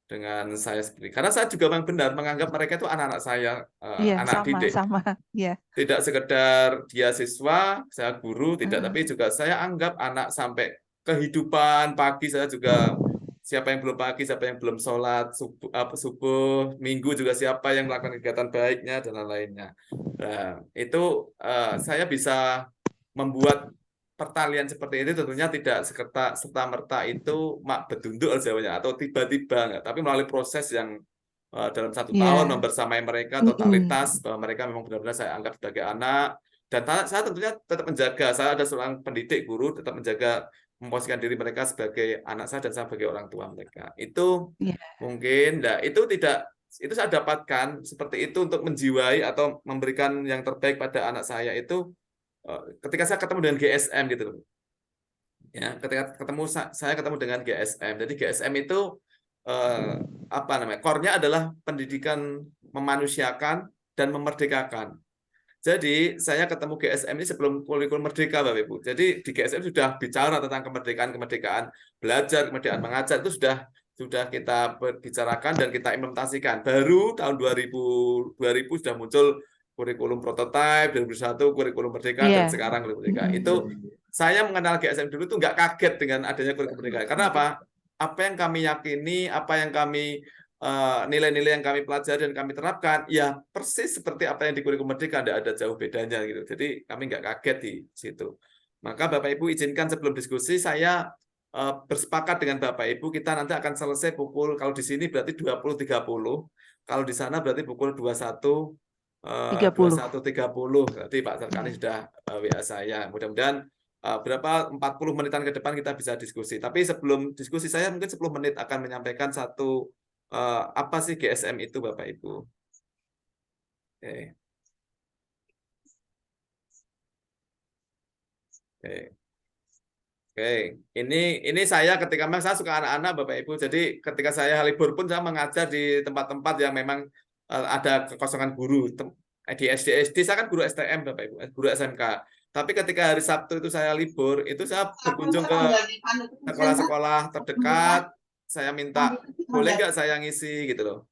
dengan saya sendiri. Karena saya juga memang benar menganggap mereka itu anak-anak saya, anak didik. Tidak sekedar dia siswa, saya guru, tidak, tapi juga saya anggap anak sampai kehidupan pagi saya juga. Siapa yang belum pagi, siapa yang belum sholat subuh, minggu juga siapa yang melakukan kegiatan baiknya dan lain-lainnya. Nah, itu saya bisa membuat pertalian seperti ini tentunya tidak serta-merta itu mak bedunduk Jawanya atau tiba-tiba enggak, tapi melalui proses yang dalam 1 tahun membersamai mereka totalitas bahwa mereka memang benar-benar saya anggap sebagai anak, dan saya tentunya tetap menjaga, saya ada seorang pendidik guru tetap menjaga memposisikan diri mereka sebagai anak saya dan saya sebagai orang tua mereka. Itu mungkin itu saya dapatkan seperti itu untuk menjiwai atau memberikan yang terbaik pada anak saya itu ketika saya ketemu dengan GSM gitu. Ya, ketika saya ketemu dengan GSM. Jadi GSM itu apa namanya? Core-nya adalah pendidikan memanusiakan dan memerdekakan. Jadi saya ketemu GSM ini sebelum kurikulum merdeka, Bapak Ibu. Jadi di GSM sudah bicara tentang kemerdekaan belajar, kemerdekaan mengajar itu sudah kita bicarakan dan kita implementasikan. Baru tahun 2000 sudah muncul kurikulum prototipe, 2001 kurikulum merdeka, dan sekarang kurikulum merdeka. Itu saya mengenal GSM dulu tuh nggak kaget dengan adanya kurikulum merdeka. Karena apa? Apa yang kami yakini, apa yang kami nilai-nilai yang kami pelajari dan kami terapkan, ya persis seperti apa yang di kurikulum merdeka, tidak ada jauh bedanya gitu. Jadi kami nggak kaget di situ. Maka Bapak Ibu izinkan sebelum diskusi saya bersepakat dengan Bapak Ibu, kita nanti akan selesai pukul, kalau di sini berarti 20.30, kalau di sana berarti pukul 21.30. Berarti Pak Sarkani sudah WA saya. Mudah-mudahan berapa 40 menitan ke depan kita bisa diskusi. Tapi sebelum diskusi saya mungkin 10 menit akan menyampaikan satu apa sih GSM itu, Bapak Ibu. Oke. Oke, ini saya ketika memang saya suka anak-anak, Bapak Ibu. Jadi ketika saya libur pun saya mengajar di tempat-tempat yang memang ada kekosongan guru. Di SD saya kan guru STM, Bapak Ibu, guru SMK. Tapi ketika hari Sabtu itu saya libur, itu saya berkunjung ke sekolah-sekolah terdekat. Saya minta, boleh nggak saya ngisi gitu loh.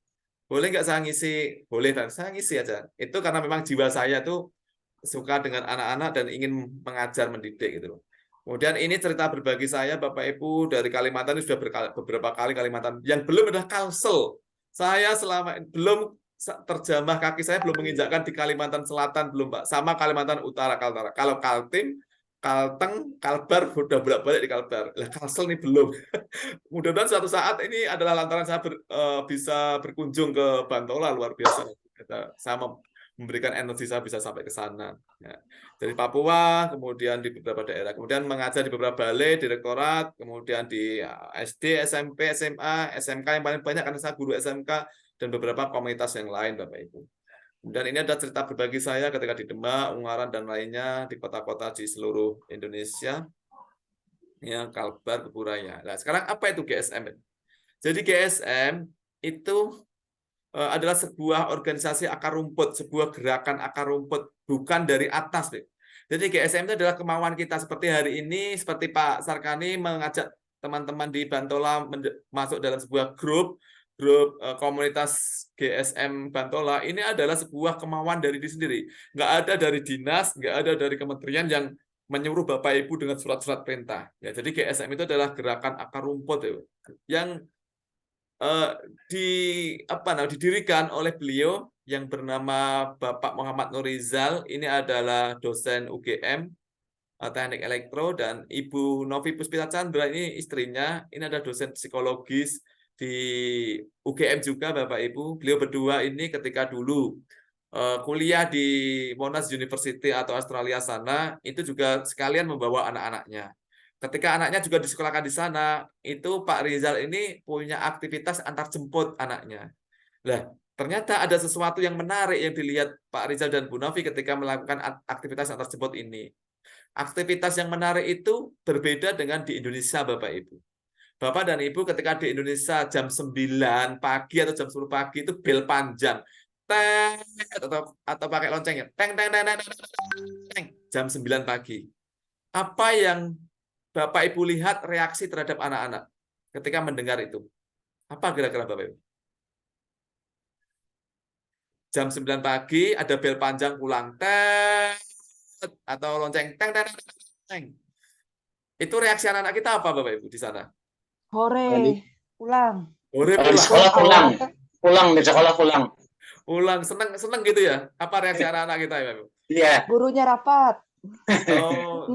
Boleh nggak saya ngisi? Boleh, dan saya ngisi aja. Itu karena memang jiwa saya tuh suka dengan anak-anak dan ingin mengajar, mendidik gitu loh. Kemudian ini cerita berbagi saya, Bapak Ibu, dari Kalimantan, ini sudah beberapa kali Kalimantan. Yang belum adalah Kalsel. Saya selama belum terjamah, kaki saya belum menginjakkan di Kalimantan Selatan, belum Pak. Sama Kalimantan Utara, Kaltara. Kalau Kaltim, Kalteng, Kalbar, udah bolak-balik di Kalbar. Lah Kalsel ini belum. Mudah-mudahan suatu saat ini adalah lantaran saya bisa berkunjung ke Bantola, luar biasa. Saya memberikan energi saya bisa sampai ke sana. Ya. Dari Papua, kemudian di beberapa daerah, kemudian mengajar di beberapa balai, direktorat, kemudian di SD, SMP, SMA, SMK yang paling banyak karena saya guru SMK, dan beberapa komunitas yang lain, Bapak Ibu. Dan ini ada cerita berbagi saya ketika di Demak, Ungaran, dan lainnya, di kota-kota di seluruh Indonesia, ya, Kalbar, Keburaya. Nah, sekarang apa itu GSM? Jadi GSM itu adalah sebuah organisasi akar rumput, sebuah gerakan akar rumput, bukan dari atas. Jadi GSM itu adalah kemauan kita, seperti hari ini, seperti Pak Sarkani mengajak teman-teman di Bantola masuk dalam sebuah grup komunitas GSM Bantola. Ini adalah sebuah kemauan dari diri sendiri. Nggak ada dari dinas, nggak ada dari kementerian yang menyuruh Bapak Ibu dengan surat-surat perintah. Ya, jadi GSM itu adalah gerakan akar rumput yang didirikan oleh beliau yang bernama Bapak Muhammad Nurizal. Ini adalah dosen UGM Teknik Elektro, dan Ibu Novi Puspita Chandra ini istrinya. Ini ada dosen psikologis di UGM juga, Bapak Ibu. Beliau berdua ini ketika dulu kuliah di Monash University atau Australia sana, itu juga sekalian membawa anak-anaknya. Ketika anaknya juga disekolahkan di sana, itu Pak Rizal ini punya aktivitas antar jemput anaknya. Nah, ternyata ada sesuatu yang menarik yang dilihat Pak Rizal dan Bu Novi ketika melakukan aktivitas antar jemput ini. Aktivitas yang menarik itu berbeda dengan di Indonesia, Bapak Ibu. Bapak dan Ibu ketika di Indonesia jam 9 pagi atau jam 10 pagi itu bel panjang. Teng, atau pakai loncengnya. Teng, teng, teng, teng, teng, jam 9 pagi. Apa yang Bapak Ibu lihat reaksi terhadap anak-anak ketika mendengar itu? Apa kira-kira Bapak Ibu? Jam 9 pagi ada bel panjang pulang. Teng, atau lonceng. Teng, teng, teng, teng. Itu reaksi anak-anak kita apa Bapak Ibu di sana? Hore, pulang. Hore, Di sekolah pulang. Pulang, di sekolah pulang. Pulang, seneng gitu ya? Apa reaksi anak-anak kita ya, Pak? Iya. Gurunya rapat. Oh,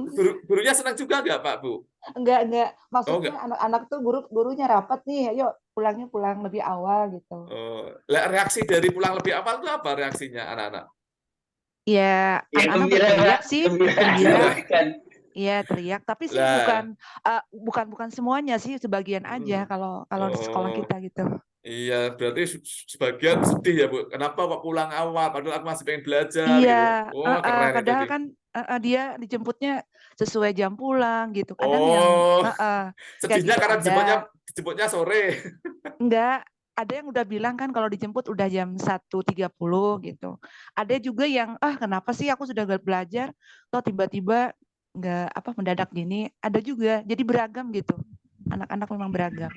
gurunya senang juga nggak, Pak, Bu? Enggak. Maksudnya anak-anak tuh gurunya rapat nih, ayo pulangnya pulang lebih awal gitu. Oh, reaksi dari pulang lebih awal itu apa reaksinya anak-anak? Ya, anak-anak berteriak sih, gembira. Iya, teriak, tapi sih bukan semuanya sih, sebagian aja kalau di sekolah kita gitu. Iya, berarti sebagian sedih ya, Bu. Kenapa kok pulang awal? Padahal aku masih pengen belajar gitu. Iya, Oh, keren itu. padahal kan dia dijemputnya sesuai jam pulang gitu. Kadang yang Oh, kayak sedihnya gitu karena ada. dijemputnya sore. Enggak, ada yang udah bilang kan kalau dijemput udah jam 1.30 gitu. Ada juga yang kenapa sih aku sudah belajar toh tiba-tiba nggak mendadak gini. Ada juga. Jadi beragam gitu. Anak-anak memang beragam.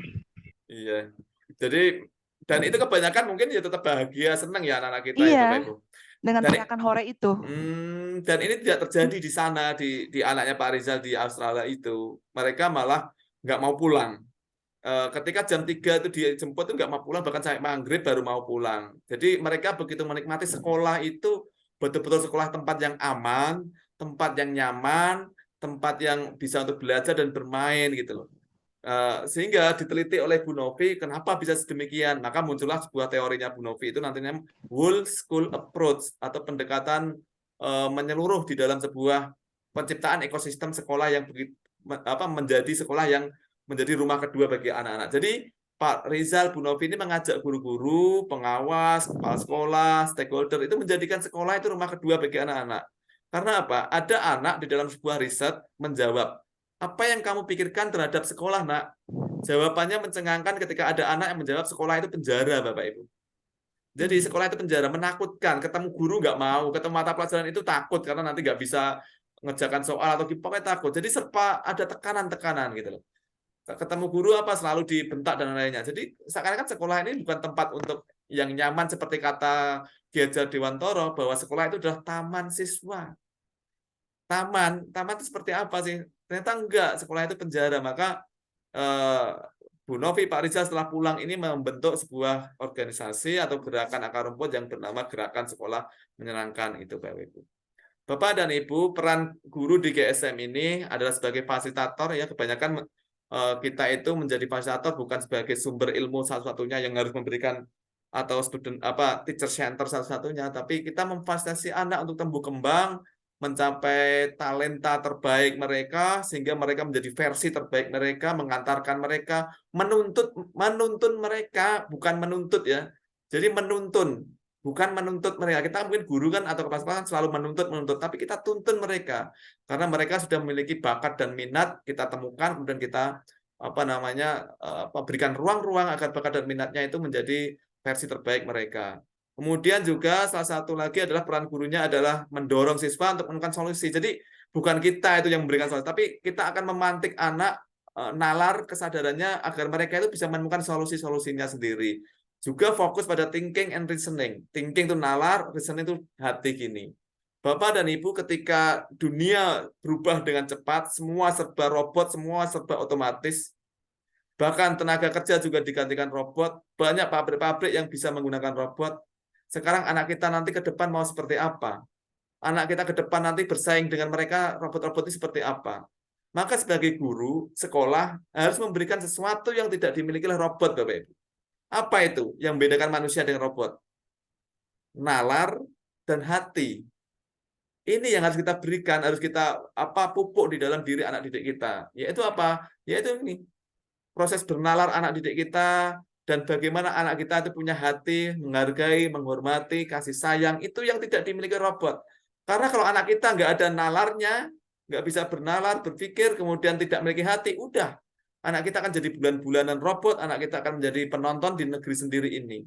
Iya. Jadi dan itu kebanyakan mungkin ya tetap bahagia, senang ya anak-anak kita ya, Bapak Iya, Ibu. dengan Dan teriakan hore itu. dan ini tidak terjadi di sana di anaknya Pak Rizal di Australia itu. Mereka malah nggak mau pulang. Ketika jam 3 itu dijemput itu nggak mau pulang, bahkan sampai maghrib baru mau pulang. Jadi mereka begitu menikmati sekolah itu betul-betul sekolah tempat yang aman, tempat yang nyaman, tempat yang bisa untuk belajar dan bermain gitu loh. Sehingga diteliti oleh Bu Novi kenapa bisa sedemikian. Maka muncullah sebuah teorinya Bu Novi itu nantinya whole school approach atau pendekatan menyeluruh di dalam sebuah penciptaan ekosistem sekolah yang menjadi sekolah yang menjadi rumah kedua bagi anak-anak. Jadi Pak Rizal, Bu Novi ini mengajak guru-guru, pengawas, kepala sekolah, stakeholder itu menjadikan sekolah itu rumah kedua bagi anak-anak. Karena apa? Ada anak di dalam sebuah riset menjawab, apa yang kamu pikirkan terhadap sekolah, nak? Jawabannya mencengangkan ketika ada anak yang menjawab sekolah itu penjara, Bapak Ibu. Jadi sekolah itu penjara, menakutkan. Ketemu guru nggak mau, ketemu mata pelajaran itu takut karena nanti nggak bisa ngerjakan soal atau pokoknya takut. Jadi serba ada tekanan-tekanan gitu loh. Ketemu guru apa selalu dibentak dan lainnya. Jadi seakan-akan sekolah ini bukan tempat untuk yang nyaman seperti kata Ki Hajar Dewantoro bahwa sekolah itu adalah taman siswa. Taman itu seperti apa sih? Ternyata enggak, sekolah itu penjara. Maka Bu Novi, Pak Rizal setelah pulang ini membentuk sebuah organisasi atau gerakan akar rumput yang bernama Gerakan Sekolah Menyenangkan itu, Bapak Ibu. Bapak dan Ibu, peran guru di GSM ini adalah sebagai fasilitator ya. Kebanyakan kita itu menjadi fasilitator bukan sebagai sumber ilmu satu-satunya yang harus memberikan atau teacher center satu-satunya, tapi kita memfasilitasi anak untuk tumbuh kembang, mencapai talenta terbaik mereka sehingga mereka menjadi versi terbaik mereka, mengantarkan mereka, menuntun mereka, bukan menuntut ya. Jadi menuntun, bukan menuntut mereka. Kita mungkin guru kan atau kepala sekolah kan selalu menuntut, tapi kita tuntun mereka karena mereka sudah memiliki bakat dan minat, kita temukan kemudian kita berikan ruang-ruang agar bakat dan minatnya itu menjadi versi terbaik mereka. Kemudian juga salah satu lagi adalah peran gurunya adalah mendorong siswa untuk menemukan solusi. Jadi bukan kita itu yang memberikan solusi, tapi kita akan memantik anak nalar kesadarannya agar mereka itu bisa menemukan solusi-solusinya sendiri. Juga fokus pada thinking and reasoning. Thinking itu nalar, reasoning itu hati gini. Bapak dan Ibu, ketika dunia berubah dengan cepat, semua serba robot, semua serba otomatis, bahkan tenaga kerja juga digantikan robot, banyak pabrik-pabrik yang bisa menggunakan robot. Sekarang anak kita nanti ke depan mau seperti apa? Anak kita ke depan nanti bersaing dengan mereka, robot-robot ini seperti apa? Maka sebagai guru, sekolah harus memberikan sesuatu yang tidak dimiliki oleh robot, Bapak Ibu. Apa itu yang membedakan manusia dengan robot? Nalar dan hati. Ini yang harus kita berikan, harus kita pupuk di dalam diri anak didik kita. Yaitu apa? Yaitu ini. Proses bernalar anak didik kita, dan bagaimana anak kita itu punya hati, menghargai, menghormati, kasih sayang, itu yang tidak dimiliki robot. Karena kalau anak kita nggak ada nalarnya, nggak bisa bernalar, berpikir, kemudian tidak memiliki hati, udah. Anak kita akan jadi bulan-bulanan robot, anak kita akan menjadi penonton di negeri sendiri ini.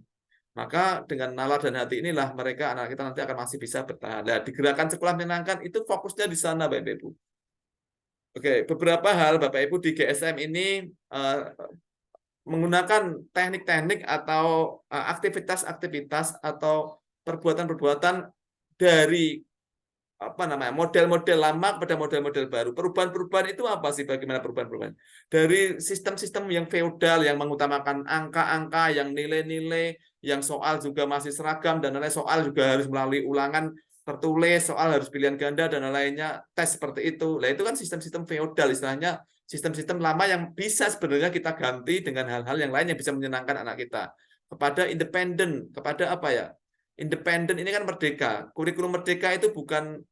Maka dengan nalar dan hati inilah mereka, anak kita nanti akan masih bisa bertahan. Nah, di Gerakan Sekolah Menyenangkan itu fokusnya di sana, Bapak Ibu. Oke, beberapa hal Bapak Ibu di GSM ini menggunakan teknik-teknik atau aktivitas-aktivitas atau perbuatan-perbuatan dari model-model lama kepada model-model baru. Perubahan-perubahan itu apa sih? Bagaimana perubahan-perubahan? Dari sistem-sistem yang feodal yang mengutamakan angka-angka, yang nilai-nilai, yang soal juga masih seragam dan lain-lain, soal juga harus melalui ulangan tertulis, soal harus pilihan ganda dan lainnya, tes seperti itu. Nah, itu kan sistem-sistem feodal istilahnya, sistem-sistem lama yang bisa sebenarnya kita ganti dengan hal-hal yang lain yang bisa menyenangkan anak kita. Kepada independen, kepada apa ya? Independen ini kan merdeka. Kurikulum merdeka itu bukan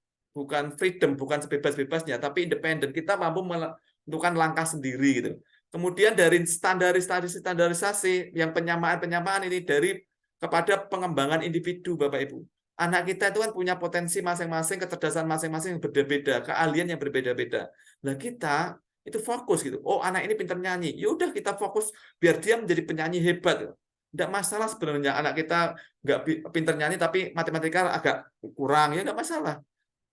freedom, bukan sebebas-bebasnya, tapi independen. Kita mampu menentukan langkah sendiri gitu. Kemudian dari standarisasi yang penyamaan ini dari kepada pengembangan individu, Bapak Ibu. Anak kita itu kan punya potensi masing-masing, kecerdasan masing-masing yang berbeda-beda, keahlian yang berbeda-beda. Nah, kita itu fokus gitu. Oh, anak ini pintar nyanyi. Ya udah kita fokus biar dia menjadi penyanyi hebat. Tidak masalah sebenarnya anak kita nggak pintar nyanyi tapi matematika agak kurang, ya nggak masalah.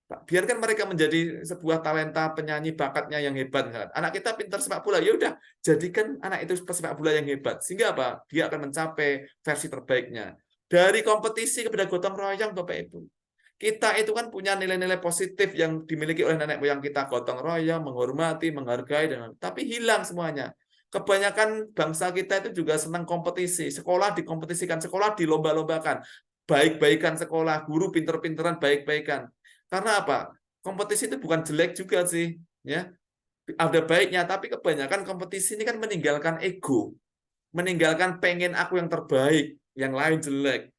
Biarkan mereka menjadi sebuah talenta penyanyi bakatnya yang hebat. Anak kita pintar sepak bola, ya udah jadikan anak itu sepak bola yang hebat. Sehingga apa? Dia akan mencapai versi terbaiknya. Dari kompetisi kepada gotong royong, Bapak Ibu. Kita itu kan punya nilai-nilai positif yang dimiliki oleh nenek moyang kita, gotong royong, menghormati, menghargai, tapi hilang semuanya. Kebanyakan bangsa kita itu juga senang kompetisi. Sekolah dikompetisikan, sekolah dilomba-lombakan. Baik-baikan sekolah, guru pinter-pinteran, baik-baikan. Karena apa? Kompetisi itu bukan jelek juga sih, ya. Ada baiknya, tapi kebanyakan kompetisi ini kan meninggalkan ego, meninggalkan pengen aku yang terbaik, yang lain jelek.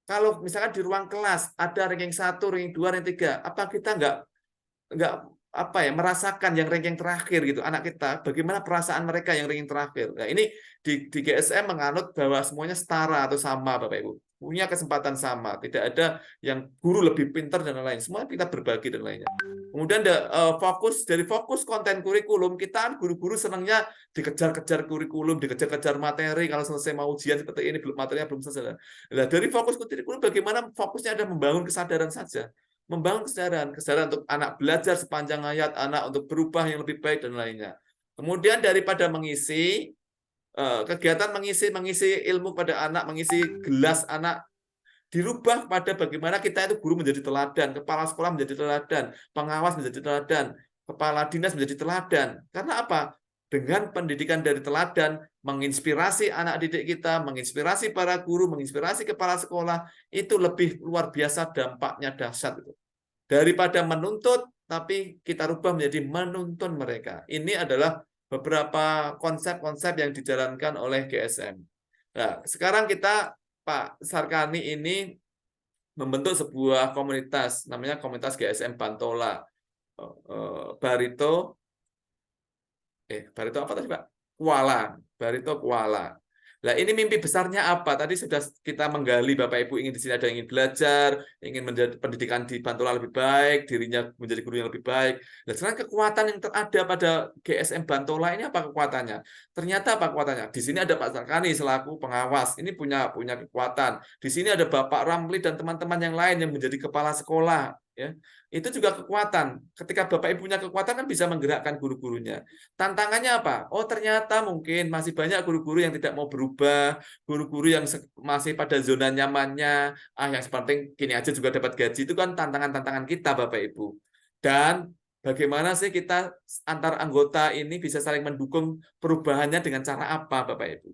Kalau misalkan di ruang kelas ada ranking 1, ranking 2, ranking 3, apa kita nggak apa ya merasakan yang ranking terakhir gitu anak kita, bagaimana perasaan mereka yang ranking terakhir. Nah, ini di GSM menganut bahwa semuanya setara atau sama, Bapak Ibu. Punya kesempatan sama, tidak ada yang guru lebih pintar dan lain-lain. Semua kita berbagi dan lainnya. Kemudian dari fokus konten kurikulum, kita guru-guru senangnya dikejar-kejar kurikulum, dikejar-kejar materi. Kalau selesai mau ujian seperti ini, materinya belum selesai. Nah, dari fokus kurikulum, bagaimana fokusnya ada membangun kesadaran saja. Membangun kesadaran untuk anak belajar sepanjang hayat, anak untuk berubah yang lebih baik dan lainnya. Kemudian daripada mengisi kegiatan mengisi ilmu pada anak, mengisi gelas anak, dirubah pada bagaimana kita itu guru menjadi teladan, kepala sekolah menjadi teladan, pengawas menjadi teladan, kepala dinas menjadi teladan. Karena apa? Dengan pendidikan dari teladan, menginspirasi anak didik kita, menginspirasi para guru, menginspirasi kepala sekolah, itu lebih luar biasa dampaknya dahsyat itu. Daripada menuntut, tapi kita rubah menjadi menuntun mereka. Ini adalah beberapa konsep-konsep yang dijalankan oleh GSM. Nah, sekarang kita, Pak Sarkani ini membentuk sebuah komunitas, namanya komunitas GSM Bantola. Barito apa tadi, Pak? Kuala. Barito Kuala. Nah, ini mimpi besarnya apa? Tadi sudah kita menggali, Bapak Ibu ingin di sini ada yang ingin belajar, ingin menjadi pendidikan di Bantola lebih baik, dirinya menjadi guru yang lebih baik. Nah, sekarang kekuatan yang ada pada GSM Bantola ini apa kekuatannya? Ternyata apa kekuatannya? Di sini ada Pak Sarkani selaku pengawas, ini punya kekuatan. Di sini ada Bapak Ramli dan teman-teman yang lain yang menjadi kepala sekolah. Ya, itu juga kekuatan. Ketika Bapak Ibu punya kekuatan kan bisa menggerakkan guru-gurunya. Tantangannya apa? Oh, ternyata mungkin masih banyak guru-guru yang tidak mau berubah, guru-guru yang masih pada zona nyamannya, yang seperti gini aja juga dapat gaji, itu kan tantangan-tantangan kita, Bapak Ibu. Dan bagaimana sih kita antar anggota ini bisa saling mendukung perubahannya dengan cara apa, Bapak Ibu?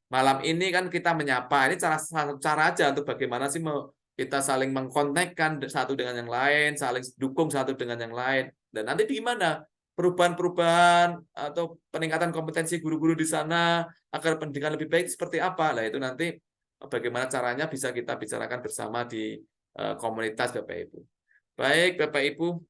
Malam ini kan kita menyapa, ini cara aja untuk bagaimana sih kita saling mengkonekkan satu dengan yang lain, saling dukung satu dengan yang lain. Dan nanti gimana perubahan-perubahan atau peningkatan kompetensi guru-guru di sana agar pendidikan lebih baik seperti apa? Nah, itu nanti bagaimana caranya bisa kita bicarakan bersama di komunitas, Bapak Ibu. Baik, Bapak Ibu,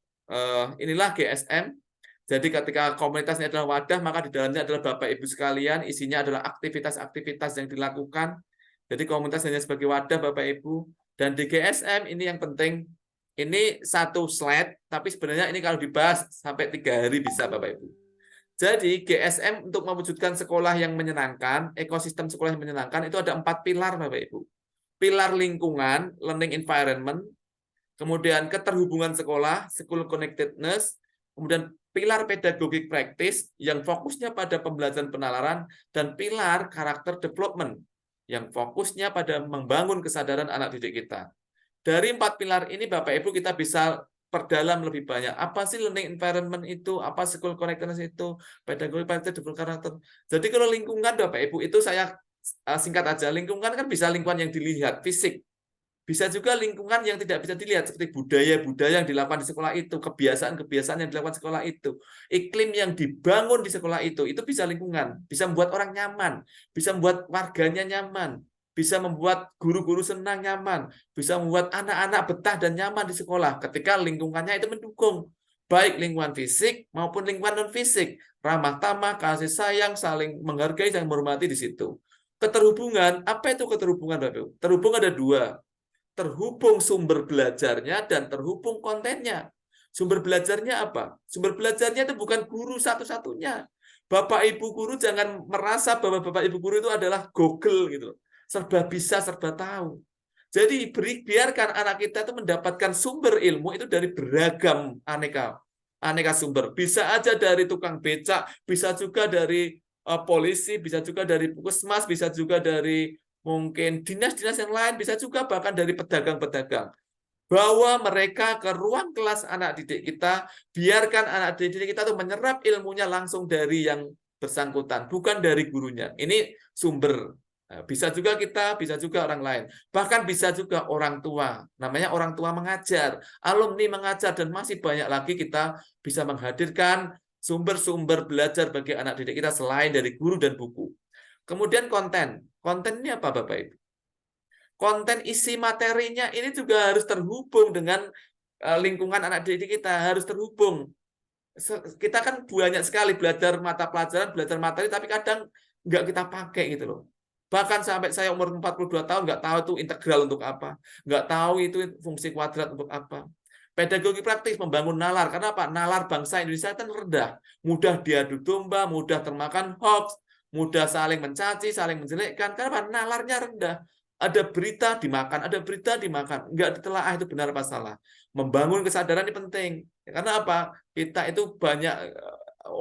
inilah GSM. Jadi ketika komunitas ini adalah wadah, maka di dalamnya adalah Bapak Ibu sekalian, isinya adalah aktivitas-aktivitas yang dilakukan. Jadi komunitas hanya sebagai wadah, Bapak Ibu. Dan di GSM ini yang penting, ini satu slide, tapi sebenarnya ini kalau dibahas sampai 3 hari bisa, Bapak Ibu. Jadi GSM untuk mewujudkan sekolah yang menyenangkan, ekosistem sekolah yang menyenangkan, itu ada 4 pilar, Bapak Ibu. Pilar lingkungan, learning environment, kemudian keterhubungan sekolah, school connectedness, kemudian pilar pedagogik practice yang fokusnya pada pembelajaran penalaran, dan pilar karakter development yang fokusnya pada membangun kesadaran anak didik kita. Dari 4 pilar ini, Bapak Ibu, kita bisa perdalam lebih banyak. Apa sih learning environment itu? Apa school connectedness itu? Pedagogi practice, development karakter. Jadi kalau lingkungan, Bapak Ibu, itu saya singkat aja. Lingkungan kan bisa lingkungan yang dilihat, fisik. Bisa juga lingkungan yang tidak bisa dilihat, seperti budaya-budaya yang dilakukan di sekolah itu, kebiasaan-kebiasaan yang dilakukan di sekolah itu, iklim yang dibangun di sekolah itu bisa lingkungan, bisa membuat orang nyaman, bisa membuat warganya nyaman, bisa membuat guru-guru senang nyaman, bisa membuat anak-anak betah dan nyaman di sekolah ketika lingkungannya itu mendukung. baik lingkungan fisik maupun lingkungan non-fisik. Ramah tamah, kasih sayang, saling menghargai, saling menghormati di situ. Keterhubungan, apa itu keterhubungan, Bapak Ibu? Terhubung ada dua. Terhubung sumber belajarnya dan terhubung kontennya. Sumber belajarnya apa? Sumber belajarnya itu bukan guru satu-satunya. Bapak Ibu guru jangan merasa bahwa Bapak Ibu guru itu adalah Google gitu. Serba bisa, serba tahu. Jadi biarkan anak kita itu mendapatkan sumber ilmu itu dari beragam aneka sumber. Bisa aja dari tukang becak, bisa juga dari polisi, bisa juga dari puskesmas, bisa juga dari mungkin dinas-dinas yang lain, bisa juga bahkan dari pedagang-pedagang. Bawa mereka ke ruang kelas anak didik kita, biarkan anak didik kita tuh menyerap ilmunya langsung dari yang bersangkutan, bukan dari gurunya. Ini sumber. Bisa juga kita, bisa juga orang lain. Bahkan bisa juga orang tua. Namanya orang tua mengajar, alumni mengajar, dan masih banyak lagi kita bisa menghadirkan sumber-sumber belajar bagi anak didik kita selain dari guru dan buku. Kemudian konten. Konten ini apa, Bapak Ibu? Konten isi materinya ini juga harus terhubung dengan lingkungan anak didik kita, harus terhubung. Kita kan banyak sekali belajar mata pelajaran, belajar materi, tapi kadang nggak kita pakai gitu loh. Bahkan sampai saya umur 42 tahun nggak tahu itu integral untuk apa, nggak tahu itu fungsi kuadrat untuk apa. Pedagogi praktis membangun nalar. Karena apa? Nalar bangsa Indonesia kan rendah, mudah diadu domba, mudah termakan hoax, mudah saling mencaci, saling menjelekkan. Kenapa? Nalarnya rendah. Ada berita dimakan, ada berita dimakan. Enggak ditelaah itu benar apa salah. Membangun kesadaran ini penting. Karena apa? Kita itu banyak,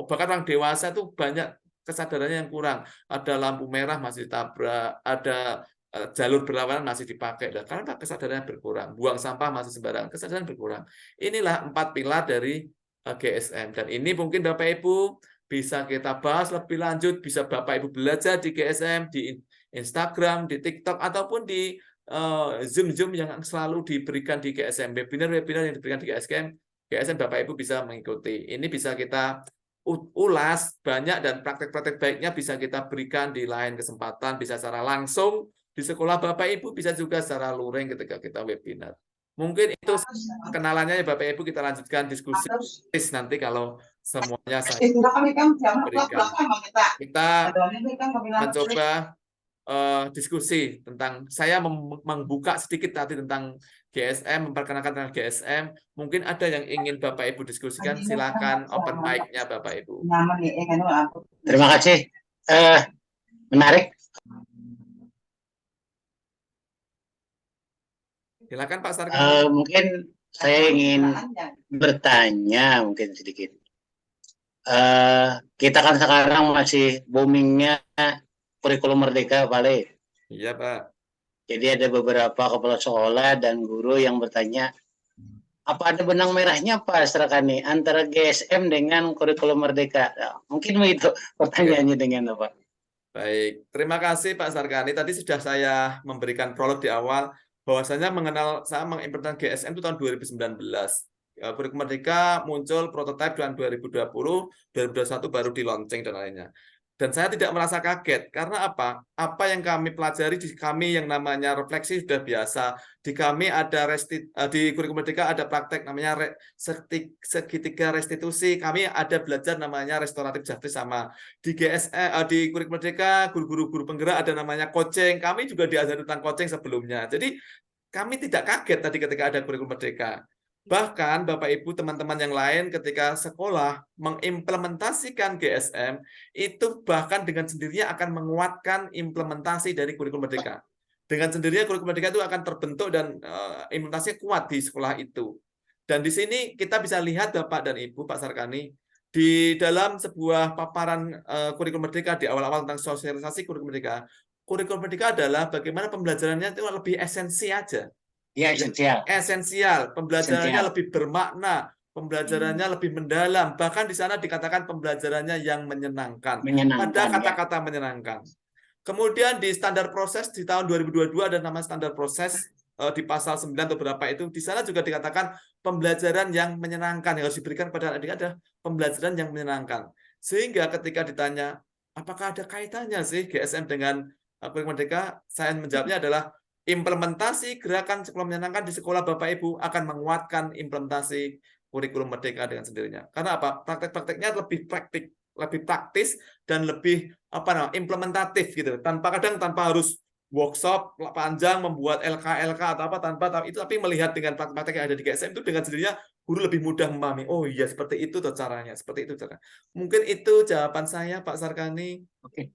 bahkan orang dewasa itu banyak kesadarannya yang kurang. Ada lampu merah masih ditabrak, ada jalur berlawanan masih dipakai. Karena kesadarannya berkurang. Buang sampah masih sembarangan, kesadaran berkurang. Inilah 4 pilar dari GSM. Dan ini mungkin Bapak Ibu bisa kita bahas lebih lanjut, bisa Bapak Ibu belajar di GSM, di Instagram, di TikTok, ataupun di Zoom yang selalu diberikan di GSM, webinar-webinar yang diberikan di GSM Bapak Ibu bisa mengikuti. Ini bisa kita ulas banyak, dan praktek-praktek baiknya bisa kita berikan di lain kesempatan, bisa secara langsung di sekolah Bapak Ibu, bisa juga secara luring ketika kita webinar. Mungkin itu kenalannya ya Bapak Ibu, kita lanjutkan diskusi nanti kalau semuanya saya berikan. Kita mencoba diskusi tentang, saya membuka sedikit tadi tentang GSM, memperkenalkan tentang GSM. Mungkin ada yang ingin Bapak Ibu diskusikan, silakan open mic-nya Bapak Ibu. Terima kasih. Menarik. Silakan Pak Sarkani. Mungkin saya ingin bertanya mungkin sedikit. Kita kan sekarang masih boomingnya kurikulum merdeka, Pak Le. Iya, Pak. Jadi ada beberapa kepala sekolah dan guru yang bertanya, apa ada benang merahnya Pak Sarkani antara GSM dengan kurikulum merdeka? Nah, mungkin itu pertanyaannya dengan apa? Baik, terima kasih Pak Sarkani. Tadi sudah saya memberikan prolog di awal, bahwasanya saya mengimplementasikan GSM itu tahun 2019. Kurikulum merdeka muncul prototipe tahun 2020, 2021 baru di launching dan lainnya. Dan saya tidak merasa kaget, karena apa? Apa yang kami pelajari di kami yang namanya refleksi sudah biasa. Di kami ada di kurikulum merdeka ada praktek namanya segitiga restitusi. Kami ada belajar namanya restoratif justice sama. Di di kurikulum merdeka guru-guru penggerak ada namanya coaching. Kami juga diajari tentang coaching sebelumnya. Jadi kami tidak kaget tadi ketika ada kurikulum merdeka. Bahkan Bapak Ibu teman-teman yang lain ketika sekolah mengimplementasikan GSM itu bahkan dengan sendirinya akan menguatkan implementasi dari kurikulum merdeka. Dengan sendirinya kurikulum merdeka itu akan terbentuk dan implementasinya kuat di sekolah itu. Dan di sini kita bisa lihat Bapak dan Ibu, Pak Sarkani, di dalam sebuah paparan kurikulum merdeka di awal-awal tentang sosialisasi kurikulum merdeka adalah bagaimana pembelajarannya itu lebih esensi aja. Ya, esensial. Esensial, pembelajarannya lebih bermakna, pembelajarannya lebih mendalam. Bahkan di sana dikatakan pembelajarannya yang menyenangkan. Ada kata-kata menyenangkan. Kemudian di standar proses di tahun 2022 ada nama standar proses di pasal 9 atau berapa itu, di sana juga dikatakan pembelajaran yang menyenangkan yang harus diberikan kepada anak-adik adalah pembelajaran yang menyenangkan. Sehingga ketika ditanya, apakah ada kaitannya sih GSM dengan kurikulum merdeka? Saya menjawabnya adalah implementasi gerakan sekolah menyenangkan di sekolah Bapak Ibu akan menguatkan implementasi kurikulum merdeka dengan sendirinya. Karena apa? Praktek-prakteknya lebih praktis dan lebih implementatif gitu. Kadang tanpa harus workshop panjang membuat LK atau apa tapi melihat dengan praktek yang ada di GSM itu dengan sendirinya guru lebih mudah memahami. Oh iya, seperti itu tuh caranya, seperti itu caranya. Mungkin itu jawaban saya, Pak Sarkani. Oke.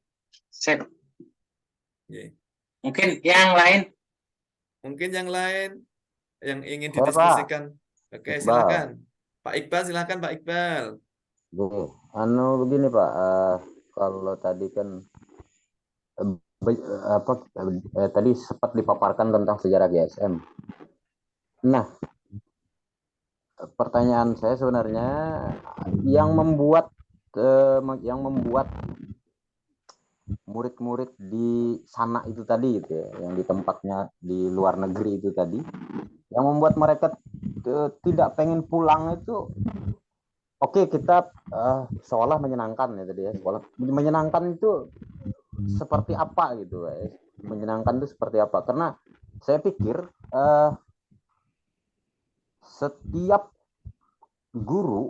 Sip. Yeah. Mungkin yang lain yang ingin Saya, Pak. didiskusikan. Oke, Iqbal. silakan. Pak Iqbal, silakan Pak Iqbal. Begini Pak, kalau tadi kan tadi sempat dipaparkan tentang sejarah GSM. Nah, pertanyaan saya sebenarnya yang membuat murid-murid di sana itu tadi gitu ya, yang di tempatnya di luar negeri itu tadi, yang membuat mereka tidak pengen pulang itu, oke, kita seolah menyenangkan ya tadi ya, seolah menyenangkan itu seperti apa gitu guys, menyenangkan itu seperti apa, karena saya pikir setiap guru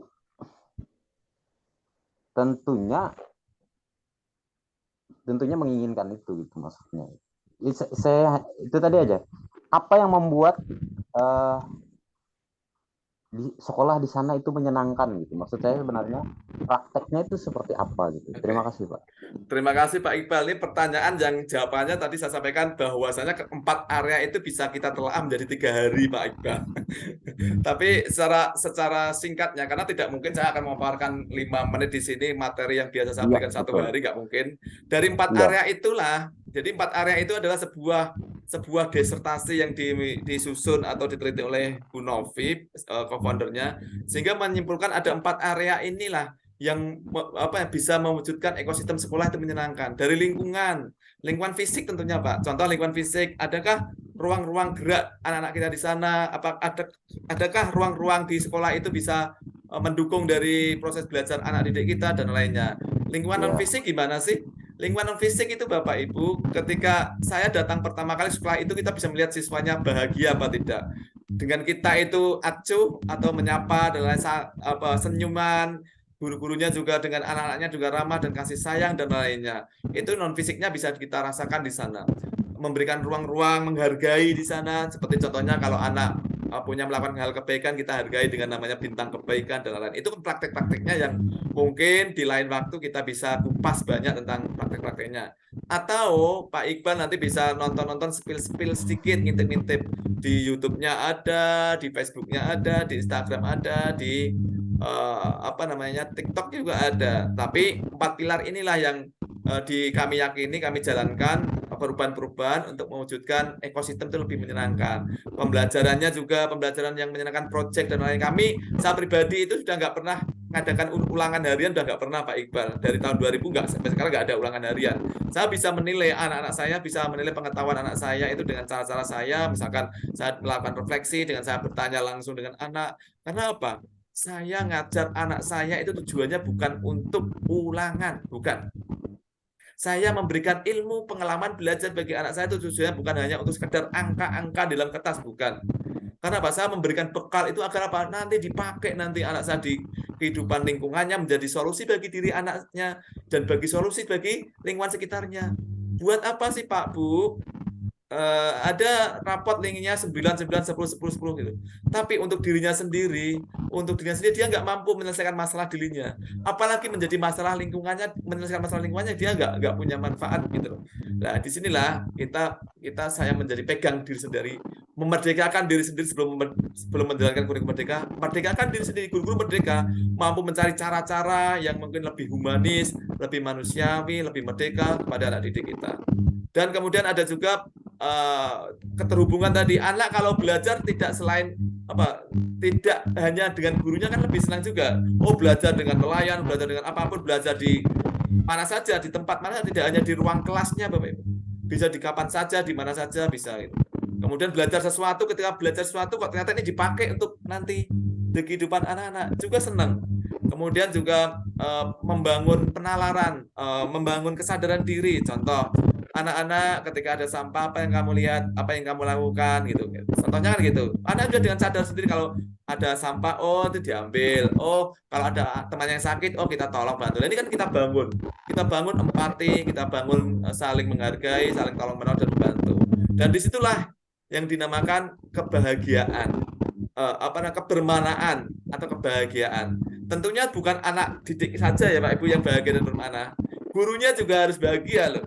tentunya menginginkan itu gitu maksudnya. Saya itu tadi aja, apa yang membuat di sekolah di sana itu menyenangkan gitu. Maksud saya sebenarnya prakteknya itu seperti apa gitu. Terima kasih Pak. Terima kasih Pak Iqbal. Ini pertanyaan yang jawabannya tadi saya sampaikan bahwasanya keempat area itu bisa kita telah menjadi 3 hari Pak Iqbal. Tapi secara singkatnya, karena tidak mungkin saya akan memaparkan 5 menit di sini materi yang biasa saya berikan 1 hari, nggak mungkin. Dari 4 area itulah, jadi 4 area itu adalah sebuah disertasi yang disusun atau diteliti oleh Bu Novi, co-foundernya, sehingga menyimpulkan ada 4 area inilah yang bisa mewujudkan ekosistem sekolah itu menyenangkan. Dari lingkungan fisik tentunya Pak. Contoh lingkungan fisik, adakah ruang-ruang gerak anak-anak kita di sana? Adakah ruang-ruang di sekolah itu bisa mendukung dari proses belajar anak didik kita dan lainnya? Lingkungan non fisik gimana sih? Lingkungan non fisik itu Bapak Ibu, ketika saya datang pertama kali sekolah itu kita bisa melihat siswanya bahagia apa tidak. Dengan kita itu acuh atau menyapa dan lain senyuman, guru-gurunya juga dengan anak-anaknya juga ramah dan kasih sayang dan lainnya. Itu non fisiknya bisa kita rasakan di sana. Memberikan ruang-ruang, menghargai di sana. Seperti contohnya kalau anak punya melakukan hal kebaikan, kita hargai dengan namanya bintang kebaikan dan lain-lain. Itu praktek-prakteknya yang mungkin di lain waktu kita bisa kupas banyak tentang praktek-prakteknya. Atau Pak Iqbal nanti bisa nonton-nonton spill-spill sedikit, ngintip-ngintip. Di YouTube-nya ada, di Facebook-nya ada, di Instagram ada, di TikTok juga ada. Tapi 4 pilar inilah yang kami yakini, kami jalankan perubahan-perubahan untuk mewujudkan ekosistem itu lebih menyenangkan. Pembelajarannya juga pembelajaran yang menyenangkan, project dan lain. Saya pribadi itu sudah nggak pernah mengadakan ulangan harian, sudah nggak pernah Pak Iqbal. Dari tahun 2000 sampai sekarang nggak ada ulangan harian. Saya bisa menilai anak-anak saya, bisa menilai pengetahuan anak saya itu dengan cara-cara saya. Misalkan saya melakukan refleksi dengan saya bertanya langsung dengan anak. Karena apa? Saya ngajar anak saya itu tujuannya bukan untuk ulangan, bukan. Saya memberikan ilmu, pengalaman belajar bagi anak saya itu tujuannya bukan hanya untuk sekedar angka-angka di dalam kertas, bukan. Karena apa? Saya memberikan bekal itu agar apa? Nanti dipakai nanti anak saya di kehidupan lingkungannya, menjadi solusi bagi diri anaknya dan bagi solusi bagi lingkungan sekitarnya. Buat apa sih Pak Bu? Ada rapot linknya 9, 9, 10, 10, 10 gitu. Tapi untuk dirinya sendiri dia nggak mampu menyelesaikan masalah dirinya. Apalagi menjadi masalah lingkungannya, menyelesaikan masalah lingkungannya dia nggak punya manfaat gitu. Nah, disinilah saya menjadi pegang diri sendiri, memerdekakan diri sendiri sebelum menjalankan kurikulum merdeka. Merdekakan diri sendiri, guru-guru merdeka mampu mencari cara-cara yang mungkin lebih humanis, lebih manusiawi, lebih merdeka kepada anak didik kita. Dan kemudian ada juga keterhubungan tadi, anak kalau belajar tidak hanya dengan gurunya kan lebih senang juga. Belajar dengan nelayan, belajar dengan apapun, belajar di mana saja, di tempat mana, tidak hanya di ruang kelasnya Bapak Ibu. Bisa di kapan saja, di mana saja bisa. Kemudian belajar sesuatu, ketika belajar sesuatu kok ternyata ini dipakai untuk nanti di kehidupan anak-anak, juga senang. Kemudian juga membangun penalaran, membangun kesadaran diri. Contoh, anak-anak ketika ada sampah apa yang kamu lihat, apa yang kamu lakukan gitu. Contohnya kan gitu. Anak juga dengan sadar sendiri kalau ada sampah, oh itu diambil. Oh kalau ada teman yang sakit, oh kita tolong bantu. Nah, ini kan kita bangun empati, kita bangun saling menghargai, saling tolong menolong dan membantu. Dan disitulah yang dinamakan kebahagiaan, kebermanaan atau kebahagiaan. Tentunya bukan anak didik saja ya Pak Ibu yang bahagia dan bermana. Gurunya juga harus bahagia loh.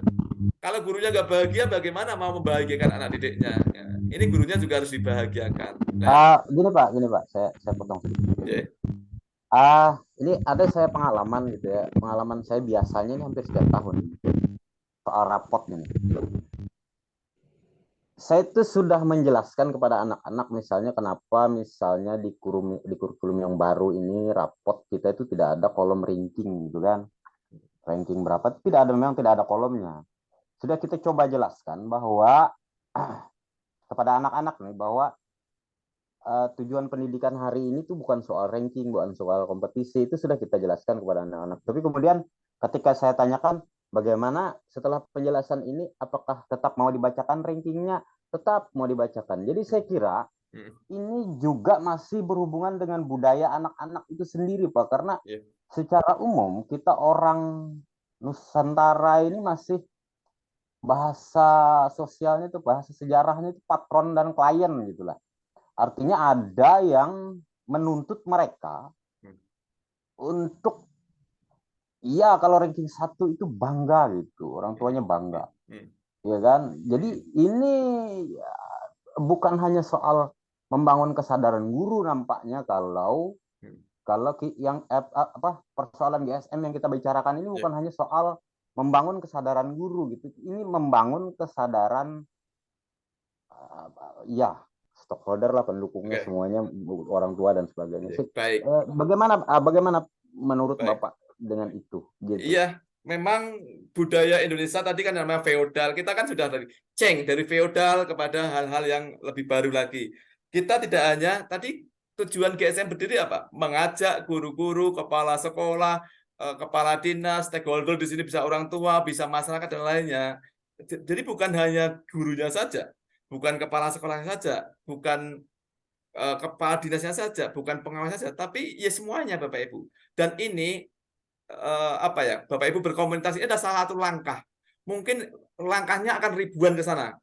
Kalau gurunya nggak bahagia, bagaimana mau membahagiakan anak didiknya? Ya, ini gurunya juga harus dibahagiakan. Nah, Gini Pak, saya potong sedikit. yeah. Ini ada saya pengalaman gitu ya. Pengalaman saya biasanya ini hampir setiap tahun soal rapot ini. Saya itu sudah menjelaskan kepada anak-anak misalnya kenapa misalnya di kurikulum yang baru ini rapot kita itu tidak ada kolom ranking gitu kan. Ranking berapa tidak ada, memang tidak ada kolomnya. Sudah kita coba jelaskan bahwa kepada anak-anak nih bahwa tujuan pendidikan hari ini tuh bukan soal ranking, bukan soal kompetisi, itu sudah kita jelaskan kepada anak-anak. Tapi kemudian ketika saya tanyakan bagaimana setelah penjelasan ini, apakah tetap mau dibacakan rankingnya? Tetap mau dibacakan. Jadi saya kira ini juga masih berhubungan dengan budaya anak-anak itu sendiri Pak, karena secara umum kita orang Nusantara ini masih bahasa sosialnya itu, bahasa sejarahnya itu patron dan klien gitulah. Artinya ada yang menuntut mereka untuk iya kalau ranking 1 itu bangga gitu, orang tuanya bangga. Ya kan? Jadi ini bukan hanya soal membangun kesadaran guru nampaknya kalau yang persoalan GSM yang kita bicarakan ini bukan hanya soal membangun kesadaran guru gitu. Ini membangun kesadaran stakeholder lah, pendukungnya semuanya, orang tua dan sebagainya. Baik. Bagaimana menurut Bapak dengan itu? Gitu. Iya, memang budaya Indonesia tadi kan namanya feodal. Kita kan sudah dari feodal kepada hal-hal yang lebih baru lagi. Kita tidak hanya tadi tujuan GSM berdiri apa? Mengajak guru-guru, kepala sekolah, kepala dinas, stakeholder di sini bisa orang tua, bisa masyarakat dan lainnya. Jadi bukan hanya gurunya saja, bukan kepala sekolahnya saja, bukan kepala dinasnya saja, bukan pengawas saja, tapi ya semuanya Bapak Ibu. Dan ini Bapak Ibu berkomunikasi ini adalah salah satu langkah. Mungkin langkahnya akan ribuan ke sana.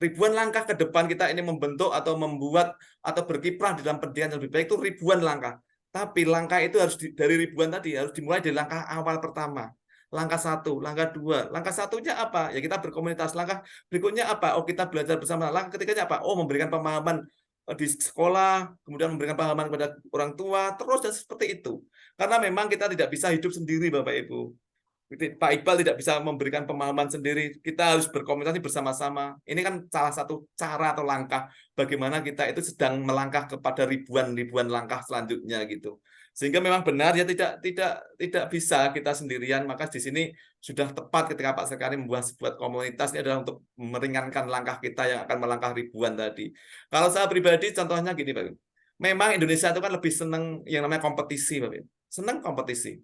Ribuan langkah ke depan kita ini membentuk atau membuat atau berkiprah di dalam pendidikan yang lebih baik itu ribuan langkah. Tapi langkah itu harus dari ribuan tadi harus dimulai dari langkah awal pertama. Langkah 1, langkah 2. Langkah satunya apa? Ya kita berkomunitas. Langkah berikutnya apa? Oh kita belajar bersama. Langkah ketiganya apa? Oh memberikan pemahaman di sekolah, kemudian memberikan pemahaman kepada orang tua, terus dan seperti itu. Karena memang kita tidak bisa hidup sendiri Bapak Ibu. Pak Iqbal tidak bisa memberikan pemahaman sendiri. Kita harus berkomunikasi bersama-sama. Ini kan salah satu cara atau langkah bagaimana kita itu sedang melangkah kepada ribuan langkah selanjutnya gitu. Sehingga memang benar ya tidak bisa kita sendirian. Maka di sini sudah tepat ketika Pak Sekari membuat sebuah komunitas ini adalah untuk meringankan langkah kita yang akan melangkah ribuan tadi. Kalau saya pribadi contohnya gini Pak. Memang Indonesia itu kan lebih senang yang namanya kompetisi Pak. Senang kompetisi.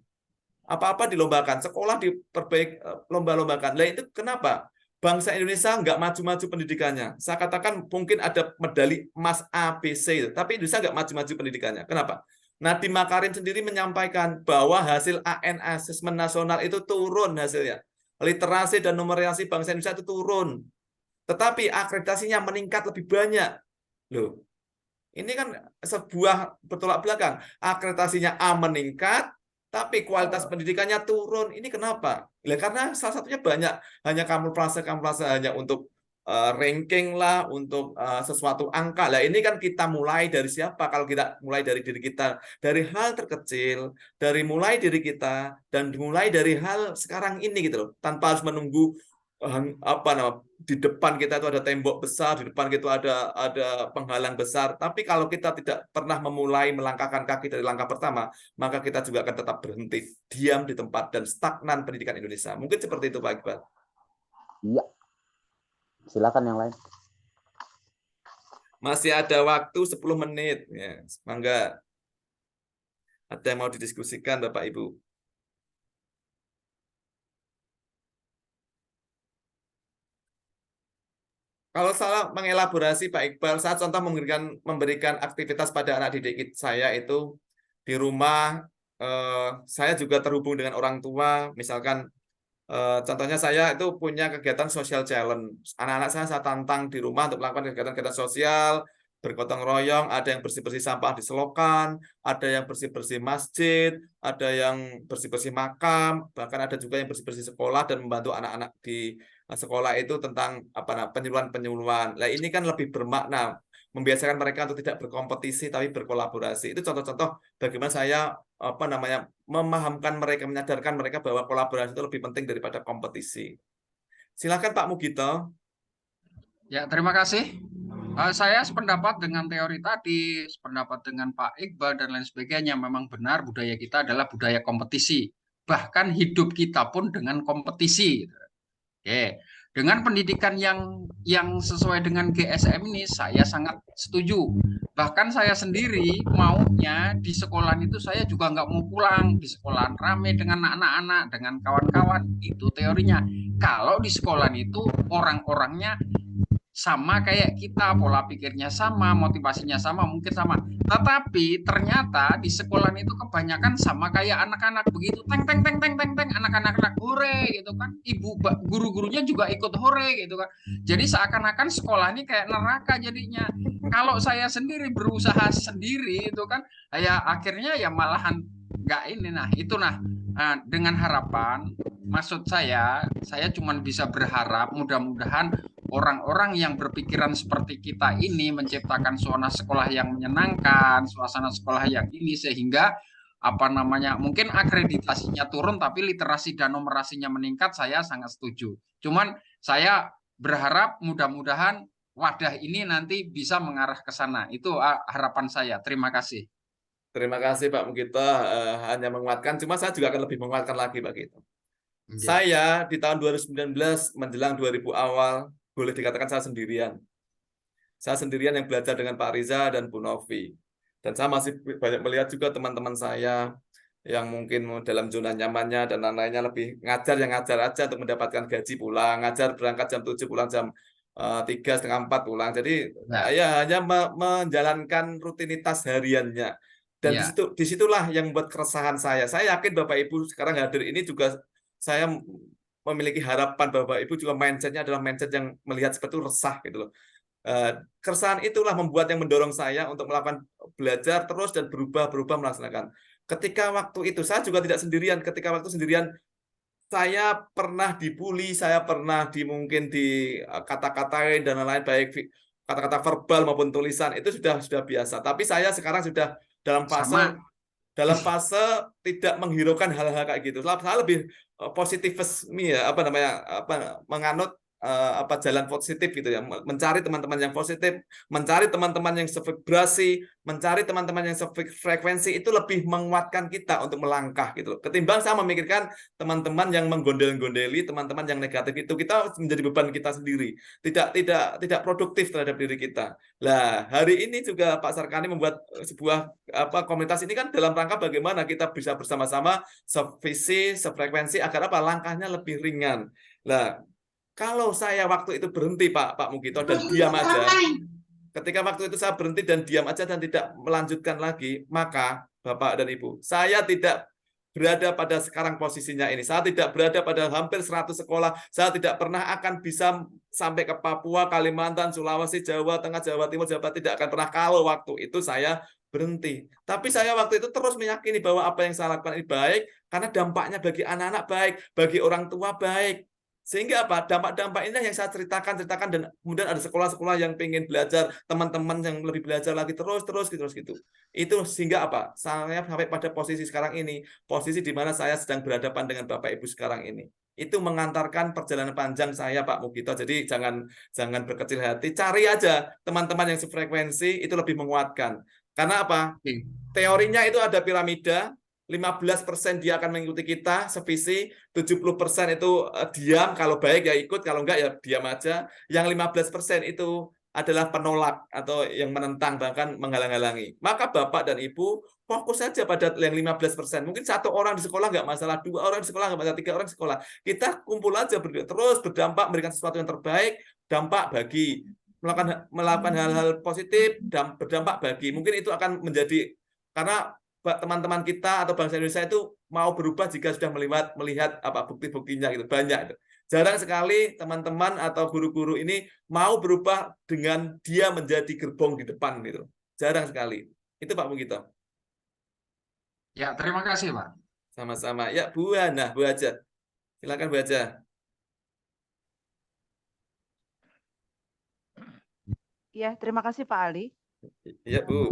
Apa-apa dilombakan, sekolah diperbaik, lomba-lombakan. Lah itu kenapa? Bangsa Indonesia nggak maju-maju pendidikannya. Saya katakan mungkin ada medali emas A, B, C, tapi Indonesia nggak maju-maju pendidikannya. Kenapa? Nadiem Makarim sendiri menyampaikan bahwa hasil AN Asesmen Nasional itu turun hasilnya. Literasi dan numerasi bangsa Indonesia itu turun. Tetapi akreditasinya meningkat lebih banyak. Loh, ini kan sebuah bertolak belakang. Akreditasinya A meningkat, tapi kualitas pendidikannya turun. Ini kenapa? Ya, karena salah satunya banyak hanya kamuflase hanya untuk ranking lah, untuk sesuatu angka. Lah ini kan kita mulai dari siapa? Kalau kita mulai dari diri kita, dari hal terkecil, dari mulai diri kita dan mulai dari hal sekarang ini gitu loh, tanpa harus menunggu di depan kita itu ada tembok besar, di depan kita ada penghalang besar. Tapi kalau kita tidak pernah memulai melangkahkan kaki dari langkah pertama, maka kita juga akan tetap berhenti, diam di tempat dan stagnan pendidikan Indonesia. Mungkin seperti itu Pak Iqbal. Iya. Silakan yang lain. Masih ada waktu 10 menit. Ya, mangga. Ada yang mau didiskusikan Bapak Ibu? Kalau saya mengelaborasi Pak Iqbal, saya contoh memberikan aktivitas pada anak didik saya itu di rumah. Saya juga terhubung dengan orang tua, misalkan contohnya saya itu punya kegiatan social challenge. Anak-anak saya tantang di rumah untuk melakukan kegiatan-kegiatan sosial, bergotong royong, ada yang bersih-bersih sampah di selokan, ada yang bersih-bersih masjid, ada yang bersih-bersih makam, bahkan ada juga yang bersih-bersih sekolah dan membantu anak-anak di sekolah itu tentang penyuluhan-penyuluhan. Nah, ini kan lebih bermakna, membiasakan mereka untuk tidak berkompetisi tapi berkolaborasi. Itu contoh-contoh bagaimana saya memahamkan mereka, menyadarkan mereka bahwa kolaborasi itu lebih penting daripada kompetisi. Silakan Pak Mugito. Ya, terima kasih. Saya sependapat dengan teori tadi, sependapat dengan Pak Iqbal dan lain sebagainya. Memang benar budaya kita adalah budaya kompetisi. Bahkan hidup kita pun dengan kompetisi. Oke, dengan pendidikan yang sesuai dengan GSM ini saya sangat setuju. Bahkan saya sendiri maunya di sekolahan itu saya juga nggak mau pulang. Di sekolahan rame dengan anak-anak, dengan kawan-kawan. Itu teorinya. Kalau di sekolahan itu orang-orangnya sama kayak kita, pola pikirnya sama, motivasinya sama, mungkin sama. Tetapi ternyata di sekolah itu kebanyakan sama kayak anak-anak begitu, teng anak-anak hore gitu kan. Guru-gurunya juga ikut hore gitu kan. Jadi seakan-akan sekolah ini kayak neraka jadinya. Kalau saya sendiri berusaha sendiri itu kan, ya akhirnya ya malahan nggak ini. Nah itu dengan harapan, maksud saya cuma bisa berharap mudah-mudahan orang-orang yang berpikiran seperti kita ini menciptakan suasana sekolah yang menyenangkan, suasana sekolah yang ini sehingga mungkin akreditasinya turun tapi literasi dan numerasinya meningkat, saya sangat setuju. Cuman saya berharap mudah-mudahan wadah ini nanti bisa mengarah ke sana. Itu harapan saya. Terima kasih. Terima kasih Pak Mugito, hanya menguatkan, cuma saya juga akan lebih menguatkan lagi Pak Mugito. Saya di tahun 2019 menjelang 2000 awal, boleh dikatakan saya sendirian. Saya sendirian yang belajar dengan Pak Riza dan Bu Novi. Dan saya masih banyak melihat juga teman-teman saya yang mungkin dalam zona nyamannya dan lain-lainnya lebih ngajar aja untuk mendapatkan gaji pulang, ngajar berangkat jam 7 pulang jam 3:30 4 pulang. Jadi ya hanya menjalankan rutinitas hariannya. Dan disitulah yang membuat keresahan saya. Saya yakin Bapak Ibu sekarang hadir ini juga saya memiliki harapan bahwa Ibu juga mindset-nya adalah mindset yang melihat seperti itu resah gitu loh. Keresahan itulah membuat yang mendorong saya untuk melakukan belajar terus dan berubah melaksanakan. Ketika waktu itu saya juga tidak sendirian. Ketika waktu sendirian saya pernah dibully, saya pernah mungkin di kata-katain dan lain-lain, baik kata-kata verbal maupun tulisan, itu sudah biasa. Tapi saya sekarang sudah dalam fase tidak menghiraukan hal-hal kayak gitu. Saya lebih positivisme ya, menganut jalan positif gitu ya, mencari teman-teman yang positif, mencari teman-teman yang sevibrasi, mencari teman-teman yang sefrekuensi, itu lebih menguatkan kita untuk melangkah gitu loh. Ketimbang saya memikirkan teman-teman yang menggondel-gondeli, teman-teman yang negatif, itu kita menjadi beban kita sendiri, tidak produktif terhadap diri kita. Nah, hari ini juga Pak Sarkani membuat sebuah komunitas ini kan dalam rangka bagaimana kita bisa bersama-sama sevisi, sefrekuensi agar langkahnya lebih ringan. Nah, kalau saya waktu itu berhenti Pak Mugito dan diam aja, ketika waktu itu saya berhenti dan diam aja dan tidak melanjutkan lagi, maka Bapak dan Ibu, saya tidak berada pada sekarang posisinya ini. Saya tidak berada pada hampir 100 sekolah. Saya tidak pernah akan bisa sampai ke Papua, Kalimantan, Sulawesi, Jawa Tengah, Jawa Timur, Jawa Barat, tidak akan pernah kalau waktu itu saya berhenti. Tapi saya waktu itu terus meyakini bahwa apa yang saya lakukan ini baik, karena dampaknya bagi anak-anak baik, bagi orang tua baik. Sehingga dampak-dampak ini yang saya ceritakan dan kemudian ada sekolah-sekolah yang pengen belajar, teman-teman yang lebih belajar lagi terus gitu. Itu sehingga saya sampai pada posisi sekarang ini, posisi di mana saya sedang berhadapan dengan Bapak Ibu sekarang ini. Itu mengantarkan perjalanan panjang saya Pak Mugito. Jadi jangan berkecil hati, cari aja teman-teman yang sefrekuensi, itu lebih menguatkan. Karena teorinya itu ada piramida. 15% dia akan mengikuti kita sevisi, 70% itu diam, kalau baik ya ikut, kalau enggak ya diam aja. Yang 15% itu adalah penolak atau yang menentang, bahkan menghalang-halangi. Maka Bapak dan Ibu fokus saja pada yang 15%. Mungkin 1 orang di sekolah nggak masalah, 2 orang di sekolah nggak masalah, 3 orang di sekolah. Kita kumpul aja terus berdampak, memberikan sesuatu yang terbaik, dampak bagi. Melakukan hal-hal positif, dan berdampak bagi. Mungkin itu akan menjadi, karena teman-teman kita atau bangsa Indonesia itu mau berubah jika sudah melihat apa bukti-buktinya gitu, banyak. Jarang sekali teman-teman atau guru-guru ini mau berubah dengan dia menjadi gerbong di depan gitu. Jarang sekali. Itu Pak Mugito. Ya, terima kasih Pak. Sama-sama. Ya, Bu Hana, Bu Haja. Silakan Bu Haja. Ya, terima kasih Pak Ali. Iya, Bu.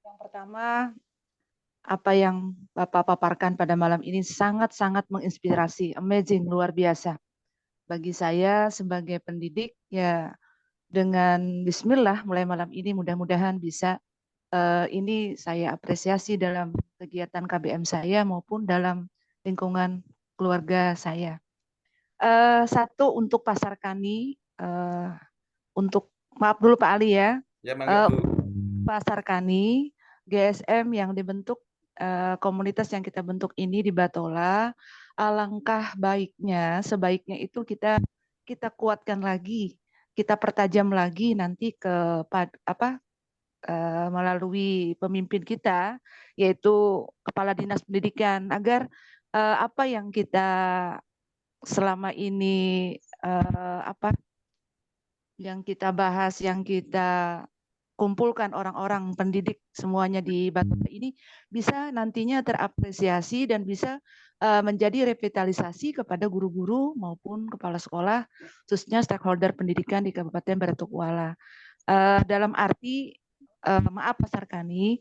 Yang pertama, apa yang Bapak paparkan pada malam ini sangat-sangat menginspirasi, amazing, luar biasa. Bagi saya sebagai pendidik, ya dengan bismillah mulai malam ini mudah-mudahan bisa ini saya apresiasi dalam kegiatan KBM saya maupun dalam lingkungan keluarga saya. Satu untuk Pasar Kani, untuk maaf dulu Pak Ali ya, Ya, mangga, Bu. Pasar Kani, GSM yang dibentuk, komunitas yang kita bentuk ini di Batola, alangkah baiknya, sebaiknya itu kita kuatkan lagi, kita pertajam lagi nanti melalui pemimpin kita, yaitu Kepala Dinas Pendidikan, agar apa yang kita selama ini yang kita bahas, yang kita kumpulkan orang-orang pendidik semuanya di Batola ini bisa nantinya terapresiasi dan bisa menjadi revitalisasi kepada guru-guru maupun kepala sekolah, khususnya stakeholder pendidikan di Kabupaten Baritokuala. Dalam arti, maaf Pasar Kani,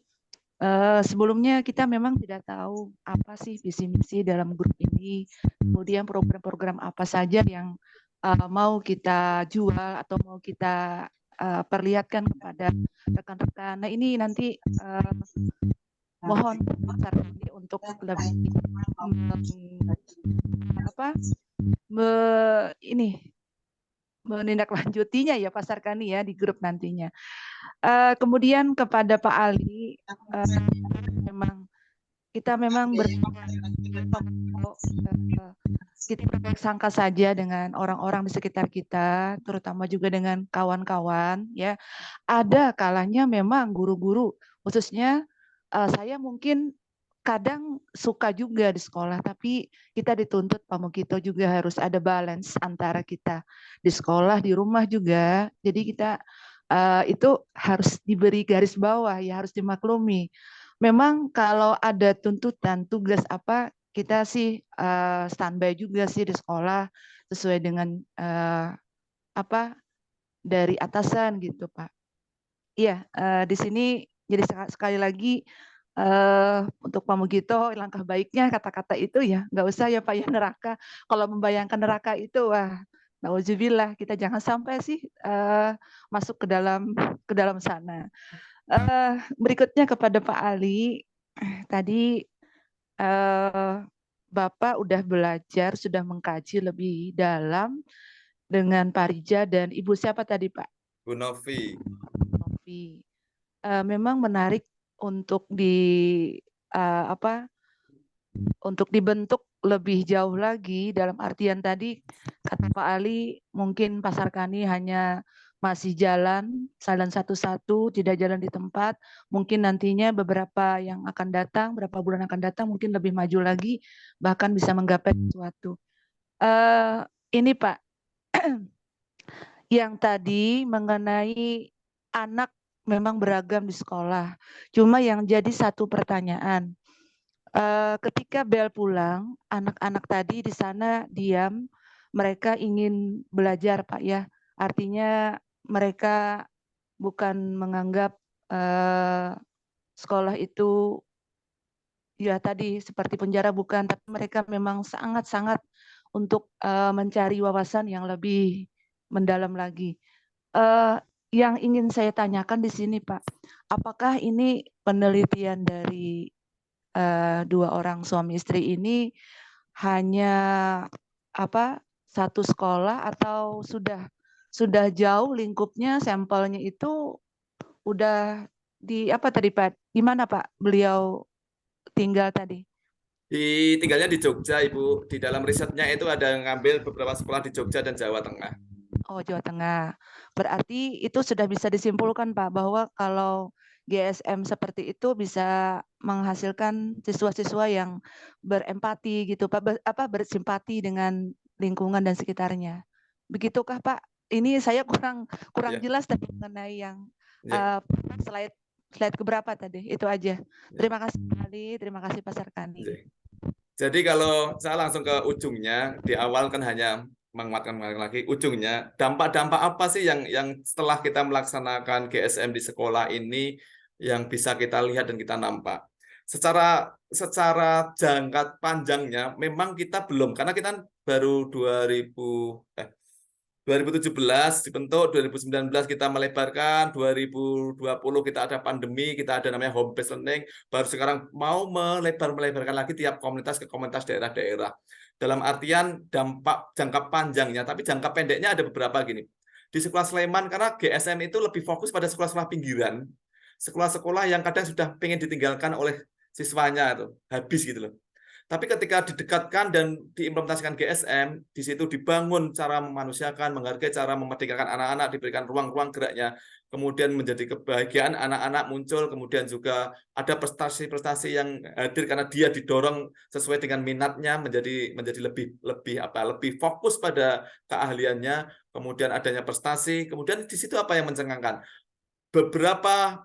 sebelumnya kita memang tidak tahu apa sih visi misi dalam grup ini, kemudian program-program apa saja yang mau kita jual atau mau kita perlihatkan kepada rekan-rekan. Nah ini nanti mohon Pasar Kani untuk lebih menindaklanjutinya ya Pasar Kani ya di grup nantinya. Kemudian kepada Pak Ali, kita memang kita bersangka saja dengan orang-orang di sekitar kita, terutama juga dengan kawan-kawan ya. Ada kalanya memang guru-guru, khususnya saya mungkin kadang suka juga di sekolah, tapi kita dituntut Pak Mugito juga harus ada balance antara kita di sekolah, di rumah juga. Jadi kita itu harus diberi garis bawah ya, harus dimaklumi. Memang kalau ada tuntutan tugas apa, kita sih standby juga sih di sekolah sesuai dengan dari atasan gitu Pak. Iya, di sini jadi sekali lagi untuk Pak Mugito, langkah baiknya kata-kata itu ya nggak usah ya Pak ya neraka. Kalau membayangkan neraka itu wah, nauzubillah, kita jangan sampai sih masuk ke dalam sana. Berikutnya kepada Pak Ali, tadi Bapak udah belajar, sudah mengkaji lebih dalam dengan Pak Rija dan Ibu siapa tadi Pak? Bu Novi. Memang menarik untuk untuk dibentuk lebih jauh lagi, dalam artian tadi kata Pak Ali mungkin Pasar Kani hanya masih jalan satu-satu, tidak jalan di tempat. Mungkin nantinya beberapa yang akan datang, beberapa bulan akan datang mungkin lebih maju lagi, bahkan bisa menggapai sesuatu. Ini Pak, yang tadi mengenai anak memang beragam di sekolah. Cuma yang jadi satu pertanyaan, ketika bel pulang, anak-anak tadi di sana diam, mereka ingin belajar Pak ya. Artinya mereka bukan menganggap sekolah itu ya tadi seperti penjara, bukan, tapi mereka memang sangat-sangat untuk mencari wawasan yang lebih mendalam lagi. Yang ingin saya tanyakan di sini Pak, apakah ini penelitian dari dua orang suami istri ini hanya satu sekolah atau sudah sudah jauh lingkupnya, sampelnya itu udah di apa tadi Pak? Di mana Pak beliau tinggal tadi? Tinggalnya di Jogja, Ibu. Di dalam risetnya itu ada ngambil beberapa sekolah di Jogja dan Jawa Tengah. Oh, Jawa Tengah. Berarti itu sudah bisa disimpulkan Pak bahwa kalau GSM seperti itu bisa menghasilkan siswa-siswa yang berempati gitu Pak, bersimpati dengan lingkungan dan sekitarnya. Begitukah Pak? Ini saya kurang Ya, jelas tadi mengenai yang ya, slide keberapa tadi. Itu aja. ya, Terima kasih sekali, terima kasih Pak Sarkani. ya. Jadi kalau saya langsung ke ujungnya, di awal kan hanya menguatkan lagi ujungnya, dampak-dampak apa sih yang setelah kita melaksanakan GSM di sekolah ini yang bisa kita lihat dan kita nampak. Secara jangka panjangnya memang kita belum, karena kita baru 2017 dibentuk, 2019 kita melebarkan, 2020 kita ada pandemi, kita ada namanya home based learning, baru sekarang mau melebarkan lagi tiap komunitas ke komunitas daerah-daerah. Dalam artian dampak jangka panjangnya, tapi jangka pendeknya ada beberapa gini. Di sekolah Sleman, karena GSM itu lebih fokus pada sekolah-sekolah pinggiran, sekolah-sekolah yang kadang sudah pengen ditinggalkan oleh siswanya itu habis gitu loh. Tapi ketika didekatkan dan diimplementasikan GSM, di situ dibangun cara memanusiakan, menghargai cara memerdekakan anak-anak, diberikan ruang-ruang geraknya, kemudian menjadi kebahagiaan anak-anak muncul, kemudian juga ada prestasi-prestasi yang hadir karena dia didorong sesuai dengan minatnya menjadi lebih fokus pada keahliannya, kemudian adanya prestasi, kemudian di situ apa yang mencengangkan? Beberapa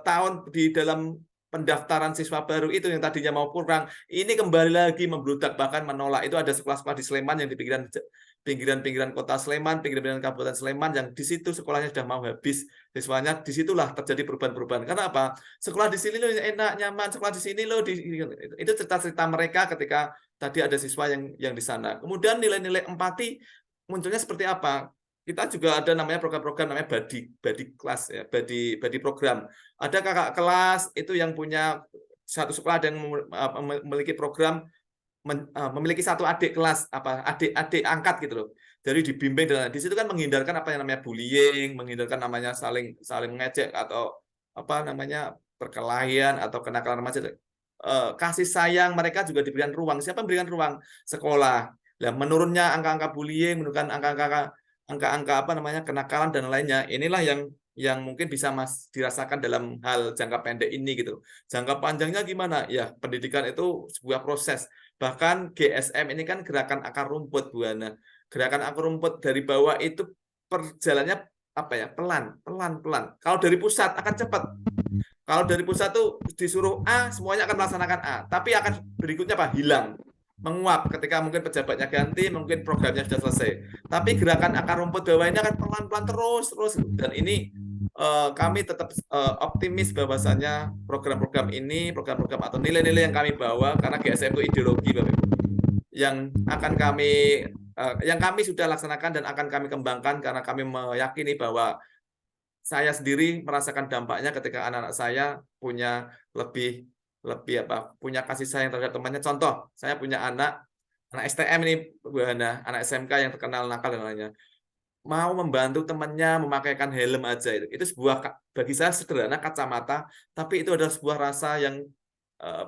tahun di dalam pendaftaran siswa baru itu yang tadinya mau kurang, ini kembali lagi membludak, bahkan menolak. Itu ada sekolah-sekolah di Sleman yang di pinggiran kota Sleman, pinggiran Kabupaten Sleman, yang di situ sekolahnya sudah mau habis siswanya. Disitulah terjadi perubahan-perubahan. Karena apa? Sekolah di sini loh enak, nyaman, sekolah di sini loh. Itu cerita-cerita mereka ketika tadi ada siswa yang di sana. Kemudian nilai-nilai empati munculnya seperti apa? Kita juga ada namanya program-program namanya body class ya, body program. Ada kakak kelas itu yang punya satu sekolah dan memiliki program memiliki satu adik kelas adik angkat gitu loh. Jadi dibimbing dan di situ kan menghindarkan apa yang namanya bullying, menghindarkan namanya saling mengejek atau apa namanya perkelahian atau kenakalan remaja. Kasih sayang mereka juga diberikan ruang. Siapa memberikan ruang? Sekolah. Nah, menurunnya angka-angka bullying, menurunkan angka-angka apa namanya kenakalan dan lainnya. Inilah yang mungkin bisa dirasakan dalam hal jangka pendek ini gitu. Jangka panjangnya gimana? Ya, pendidikan itu sebuah proses. Bahkan GSM ini kan gerakan akar rumput, Bu Ana. Gerakan akar rumput dari bawah itu perjalannya apa ya? Pelan. Kalau dari pusat akan cepat. Kalau dari pusat tuh disuruh A, semuanya akan melaksanakan A. Tapi akan berikutnya apa? Hilang. Menguap ketika mungkin pejabatnya ganti, mungkin programnya sudah selesai. Tapi gerakan akar rumput bawah ini akan pelan-pelan terus. Dan ini kami tetap optimis bahwasannya program-program ini, program-program atau nilai-nilai yang kami bawa, karena GSM itu ideologi, Bapak Ibu, yang kami sudah laksanakan dan akan kami kembangkan, karena kami meyakini bahwa saya sendiri merasakan dampaknya ketika anak-anak saya punya punya kasih sayang terhadap temannya. Contoh, saya punya anak STM ini, Bu Hana, anak SMK yang terkenal nakal dan lainnya. Mau membantu temannya memakaikan helm aja itu sebuah, bagi saya sederhana kacamata, tapi itu adalah sebuah rasa yang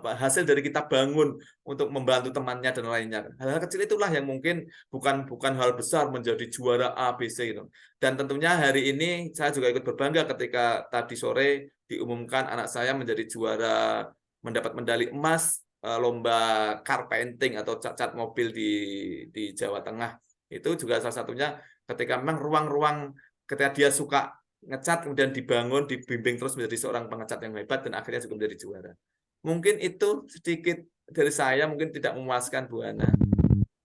hasil dari kita bangun untuk membantu temannya dan lainnya. Hal-hal kecil itulah yang mungkin bukan hal besar menjadi juara A, B, C gitu. Dan tentunya hari ini saya juga ikut berbangga ketika tadi sore diumumkan anak saya menjadi juara, mendapat medali emas lomba car painting atau cat mobil di Jawa Tengah. Itu juga salah satunya ketika memang ruang-ruang ketika dia suka ngecat kemudian dibangun, dibimbing terus menjadi seorang pengecat yang hebat dan akhirnya juga menjadi juara. Mungkin itu sedikit dari saya, mungkin tidak memuaskan Bu Ana.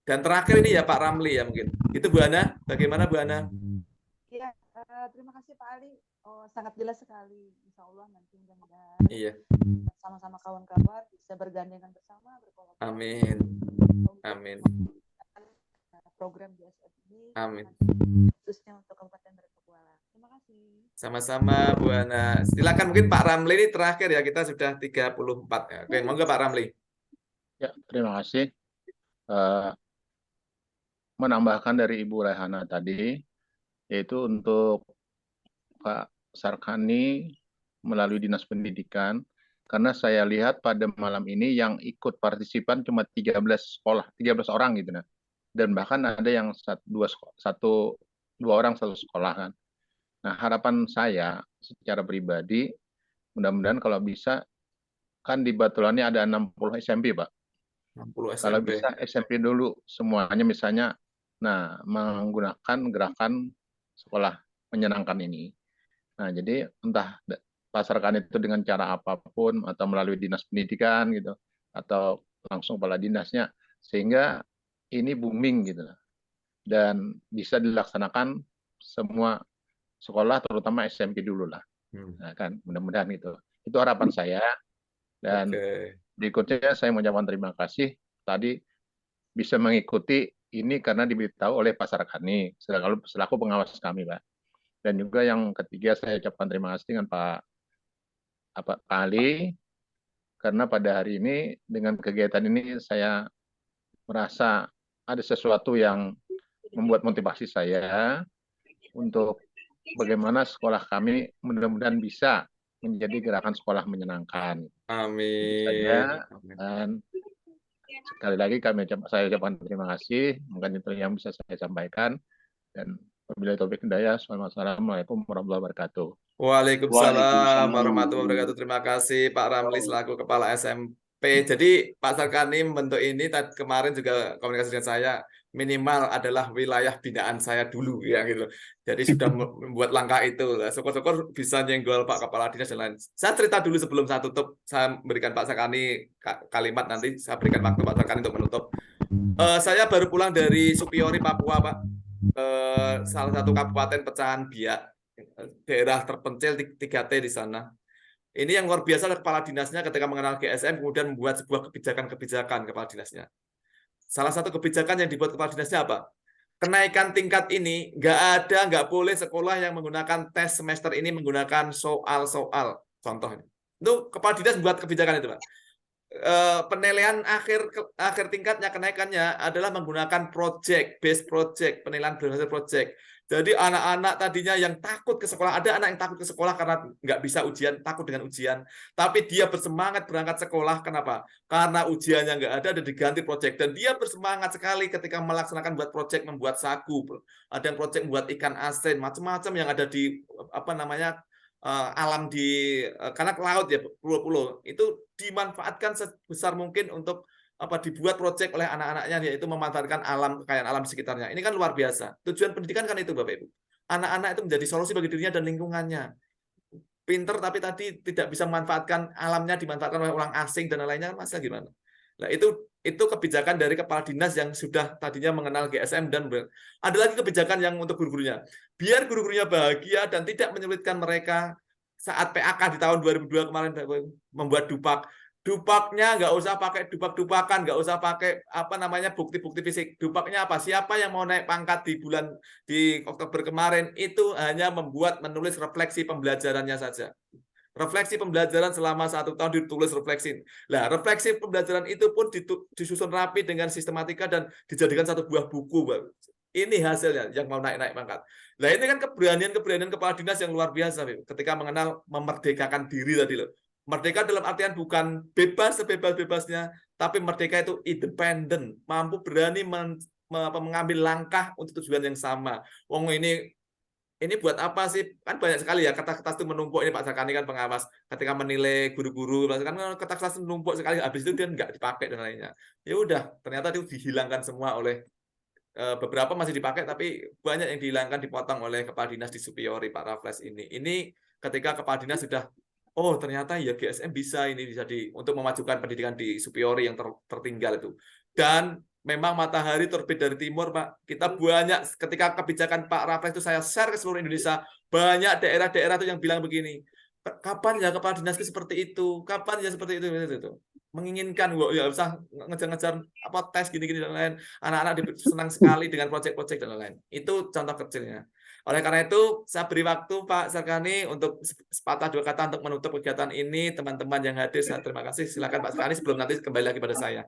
Dan terakhir ini ya Pak Ramli ya mungkin. Itu Bu Ana, bagaimana Bu Ana? Ya, terima kasih Pak Ali. Sangat jelas sekali. Insya Allah nanti mudah-mudahan sama-sama kawan-kawan bisa bergandengan bersama, berkolaborasi. Amin. Program GSM ini. Amin. Khususnya untuk Kabupaten Berkepualan. Terima kasih. Sama-sama Bu Ana. Silakan mungkin Pak Ramli ini terakhir ya, kita sudah 34 ya. Oke, monggo Pak Ramli. Ya, terima kasih. Menambahkan dari Ibu Rehana tadi, yaitu untuk Pak Sarkani melalui Dinas Pendidikan, karena saya lihat pada malam ini yang ikut partisipan cuma 13 sekolah, 13 orang gitu nah. Dan bahkan ada yang dua orang satu sekolah kan. Nah, harapan saya secara pribadi, mudah-mudahan kalau bisa, kan di Batulannya ada 60 SMP, Pak. 60 Kalau SMP. bisa SMP dulu semuanya misalnya, nah menggunakan gerakan sekolah menyenangkan ini. Nah, jadi entah pasarkan itu dengan cara apapun atau melalui dinas pendidikan gitu, atau langsung kepala dinasnya, sehingga ini booming gitu, dan bisa dilaksanakan semua sekolah, terutama SMP dulu lah. Nah, kan mudah-mudahan itu harapan saya. Dan berikutnya saya mengucapkan terima kasih tadi bisa mengikuti ini karena diberitahu oleh Pak Sarkani selaku pengawas kami, Pak. Dan juga yang ketiga saya ucapkan terima kasih dengan Pak Ali, karena pada hari ini dengan kegiatan ini saya merasa ada sesuatu yang membuat motivasi saya untuk bagaimana sekolah kami mudah-mudahan bisa menjadi gerakan sekolah menyenangkan. Amin. Dan sekali lagi saya ucapkan terima kasih. Mungkin itu yang bisa saya sampaikan. Dan wabillahi taufiq hidayah. Wassalamualaikum warahmatullahi wabarakatuh. Waalaikumsalam warahmatullahi wabarakatuh. Terima kasih Pak Ramli selaku Kepala SMP. Jadi Pak Sarkani membentuk ini kemarin juga komunikasi dengan saya, minimal adalah wilayah binaan saya dulu ya gitu. Jadi sudah membuat langkah itu. Syukur-syukur bisa nyenggol Pak Kepala Dinas dan lain. Saya cerita dulu sebelum saya tutup, saya berikan Pak Sarkani kalimat, nanti saya berikan waktu Pak Sarkani untuk menutup. Saya baru pulang dari Supiori, Papua, Pak. Salah satu kabupaten pecahan Biak, daerah terpencil 3T di sana. Ini yang luar biasa kepala dinasnya ketika mengenal GSM kemudian membuat sebuah kebijakan kepala dinasnya. Salah satu kebijakan yang dibuat kepala dinasnya apa? Kenaikan tingkat ini nggak boleh sekolah yang menggunakan tes semester ini menggunakan soal-soal. Contohnya, itu kepala dinas membuat kebijakan itu, Pak. Penilaian akhir tingkatnya kenaikannya adalah menggunakan based project, penilaian berdasarkan project. Jadi anak-anak tadinya yang takut ke sekolah, ada anak yang takut ke sekolah karena nggak bisa ujian, takut dengan ujian. Tapi dia bersemangat berangkat sekolah, kenapa? Karena ujiannya nggak ada diganti project. Dan dia bersemangat sekali ketika melaksanakan buat project, membuat sagu. Ada yang project membuat ikan asin, macam-macam yang ada di alam karena laut ya, pulau-pulau. Itu dimanfaatkan sebesar mungkin untuk dibuat proyek oleh anak-anaknya, yaitu memanfaatkan kekayaan alam di sekitarnya. Ini kan luar biasa. Tujuan pendidikan kan itu, Bapak Ibu. Anak-anak itu menjadi solusi bagi dirinya dan lingkungannya. Pinter tapi tadi tidak bisa memanfaatkan alamnya, dimanfaatkan oleh orang asing dan lainnya, kan masa gimana? Nah, itu kebijakan dari kepala dinas yang sudah tadinya mengenal GSM, dan ada lagi kebijakan yang untuk guru-gurunya. Biar guru-gurunya bahagia dan tidak menyulitkan mereka saat PAK di tahun 2002 kemarin membuat dupak. Dupaknya nggak usah pakai dupak-dupakan, nggak usah pakai bukti-bukti fisik. Dupaknya apa? Siapa yang mau naik pangkat di Oktober kemarin itu hanya menulis refleksi pembelajarannya saja. Refleksi pembelajaran selama 1 tahun ditulis refleksi. Nah, refleksi pembelajaran itu pun disusun rapi dengan sistematika dan dijadikan satu buah buku. Ini hasilnya yang mau naik pangkat. Nah, ini kan keberanian kepala dinas yang luar biasa, ketika mengenal memerdekakan diri tadi loh. Merdeka dalam artian bukan bebas sebebas-bebasnya, tapi merdeka itu independen, mampu berani mengambil langkah untuk tujuan yang sama. Ini buat apa sih? Kan banyak sekali ya kertas-kertas itu menumpuk. Ini Pak Sarkani kan pengawas, ketika menilai guru-guru, kan kertas-kertas menumpuk sekali, habis itu dia nggak dipakai dan lainnya. Ya udah, ternyata itu dihilangkan semua oleh beberapa masih dipakai, tapi banyak yang dihilangkan, dipotong oleh kepala dinas di Supiori, Pak Raffles ini. Ini ketika kepala dinas sudah, oh ternyata ya GSM bisa untuk memajukan pendidikan di Supiori yang tertinggal itu. Dan memang matahari terbit dari timur, Pak. Kita banyak ketika kebijakan Pak Raffles itu saya share ke seluruh Indonesia, banyak daerah-daerah itu yang bilang begini, kapan ya kepala dinas seperti itu? Kapan ya seperti itu? Menginginkan, ya usah ngejar-ngejar tes gini-gini dan lain. Anak-anak senang sekali dengan proyek-proyek dan lain. Itu contoh kecilnya. Oleh karena itu, saya beri waktu Pak Sarkani untuk sepatah dua kata untuk menutup kegiatan ini. Teman-teman yang hadir, saya terima kasih. Silakan Pak Sarkani sebelum nanti kembali lagi pada saya.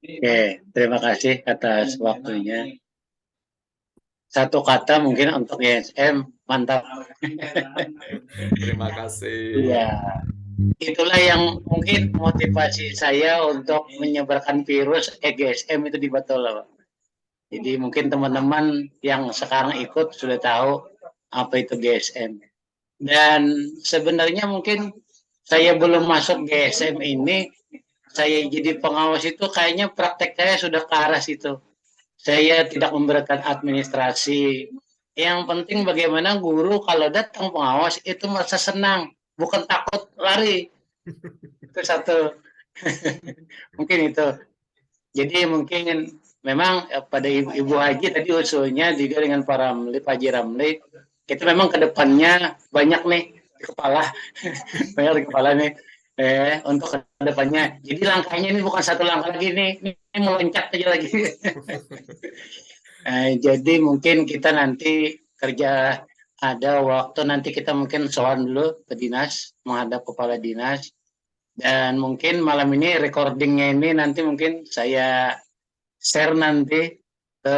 Oke, terima kasih atas waktunya. satu kata mungkin untuk GSM, mantap. Terima kasih. Iya, itulah yang mungkin motivasi saya untuk menyebarkan virus GSM itu di Batola, Pak. Jadi mungkin teman-teman yang sekarang ikut sudah tahu apa itu GSM. Dan sebenarnya mungkin saya belum masuk GSM ini, saya jadi pengawas itu kayaknya praktek saya sudah ke arah situ. Saya tidak memberatkan administrasi. Yang penting bagaimana guru kalau datang pengawas itu merasa senang, bukan takut lari. Itu satu. Mungkin itu. Jadi mungkin memang pada Ibu Haji tadi usulnya juga dengan Pak Ramli, Pak Haji Ramli, kita memang ke depannya banyak nih di kepala, banyak di kepala nih. Untuk ke depannya. Jadi langkahnya ini bukan satu langkah lagi nih, ini meloncat aja lagi. Jadi mungkin kita nanti kerja ada waktu nanti kita mungkin soal dulu ke dinas, menghadap kepala dinas. Dan mungkin malam ini recordingnya ini nanti mungkin saya share nanti ke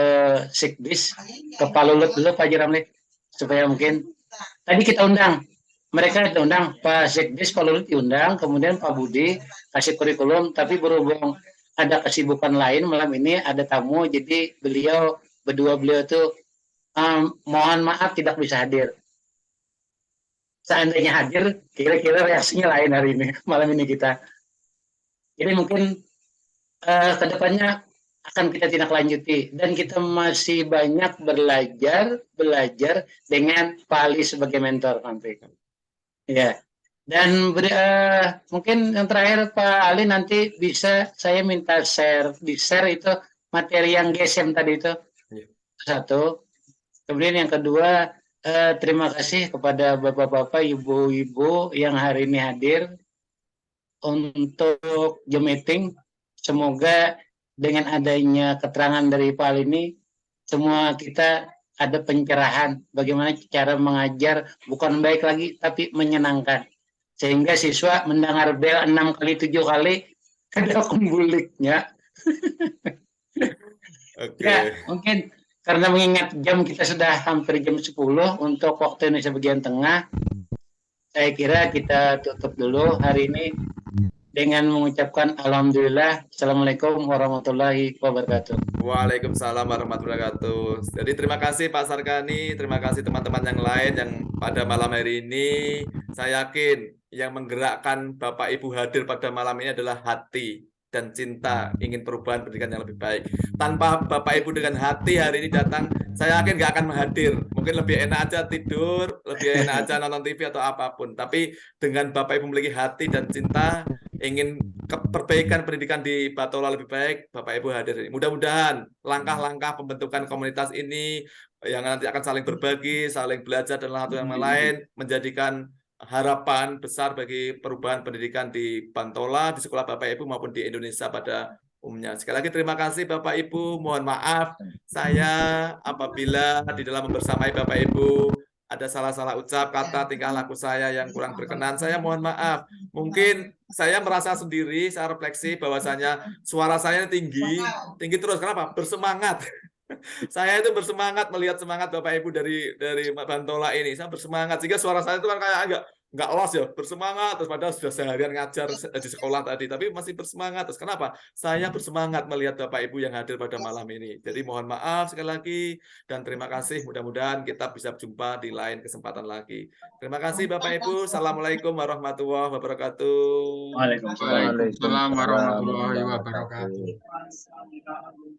Sikdis, ke Pak Lulut dulu Pak Haji Ramli, supaya mungkin tadi kita undang, mereka diundang, Pak Sikdis, Pak Lulut diundang, kemudian Pak Budi kasih kurikulum, tapi berhubung ada kesibukan lain malam ini ada tamu, jadi beliau itu mohon maaf tidak bisa hadir. Seandainya hadir, kira-kira reaksinya lain hari ini, malam ini kita. Jadi mungkin kedepannya akan kita tindak lanjuti dan kita masih banyak belajar dengan Pak Ali sebagai mentor nanti. Ya. Dan mungkin yang terakhir Pak Ali nanti bisa saya minta di share itu materi yang GSM tadi itu. Satu. Kemudian yang kedua, terima kasih kepada bapak-bapak, ibu-ibu yang hari ini hadir untuk Zoom meeting. Semoga dengan adanya keterangan dari Pak Ali ini, semua kita ada pencerahan bagaimana cara mengajar, bukan baik lagi, tapi menyenangkan. Sehingga siswa mendengar bel 6 kali 7 kali, ada kumbuliknya. Ya, mungkin karena mengingat jam kita sudah hampir jam 10 untuk waktu Indonesia bagian tengah, saya kira kita tutup dulu hari ini dengan mengucapkan alhamdulillah. Assalamualaikum warahmatullahi wabarakatuh. Waalaikumsalam warahmatullahi wabarakatuh. Jadi terima kasih Pak Sarkani, terima kasih teman-teman yang lain yang pada malam hari ini, saya yakin yang menggerakkan Bapak Ibu hadir pada malam ini adalah hati dan cinta ingin perubahan pendidikan yang lebih baik. Tanpa Bapak Ibu dengan hati hari ini datang, saya yakin nggak akan hadir. Mungkin lebih enak aja tidur, lebih enak aja nonton TV atau apapun. Tapi dengan Bapak Ibu memiliki hati dan cinta, ingin perbaikan pendidikan di Batola lebih baik, Bapak Ibu hadir. Mudah-mudahan langkah-langkah pembentukan komunitas ini yang nanti akan saling berbagi, saling belajar dan satu yang lain menjadikan harapan besar bagi perubahan pendidikan di Bantola, di sekolah Bapak Ibu maupun di Indonesia pada umumnya. Sekali lagi terima kasih Bapak Ibu, mohon maaf saya apabila di dalam membersamai Bapak Ibu ada salah-salah ucap, kata, tingkah laku saya yang kurang berkenan, saya mohon maaf. Mungkin saya merasa sendiri, saya refleksi bahwasanya suara saya tinggi terus. Kenapa? Bersemangat. Saya itu bersemangat melihat semangat Bapak Ibu dari Bantola ini. Saya bersemangat sehingga suara saya itu kan kayak nggak los ya, bersemangat terus padahal sudah seharian ngajar di sekolah tadi, tapi masih bersemangat. Terus kenapa? Saya bersemangat melihat Bapak Ibu yang hadir pada malam ini. Jadi mohon maaf sekali lagi dan terima kasih. Mudah-mudahan kita bisa berjumpa di lain kesempatan lagi. Terima kasih Bapak Ibu. Assalamualaikum warahmatullahi wabarakatuh. Waalaikumsalam warahmatullahi wabarakatuh.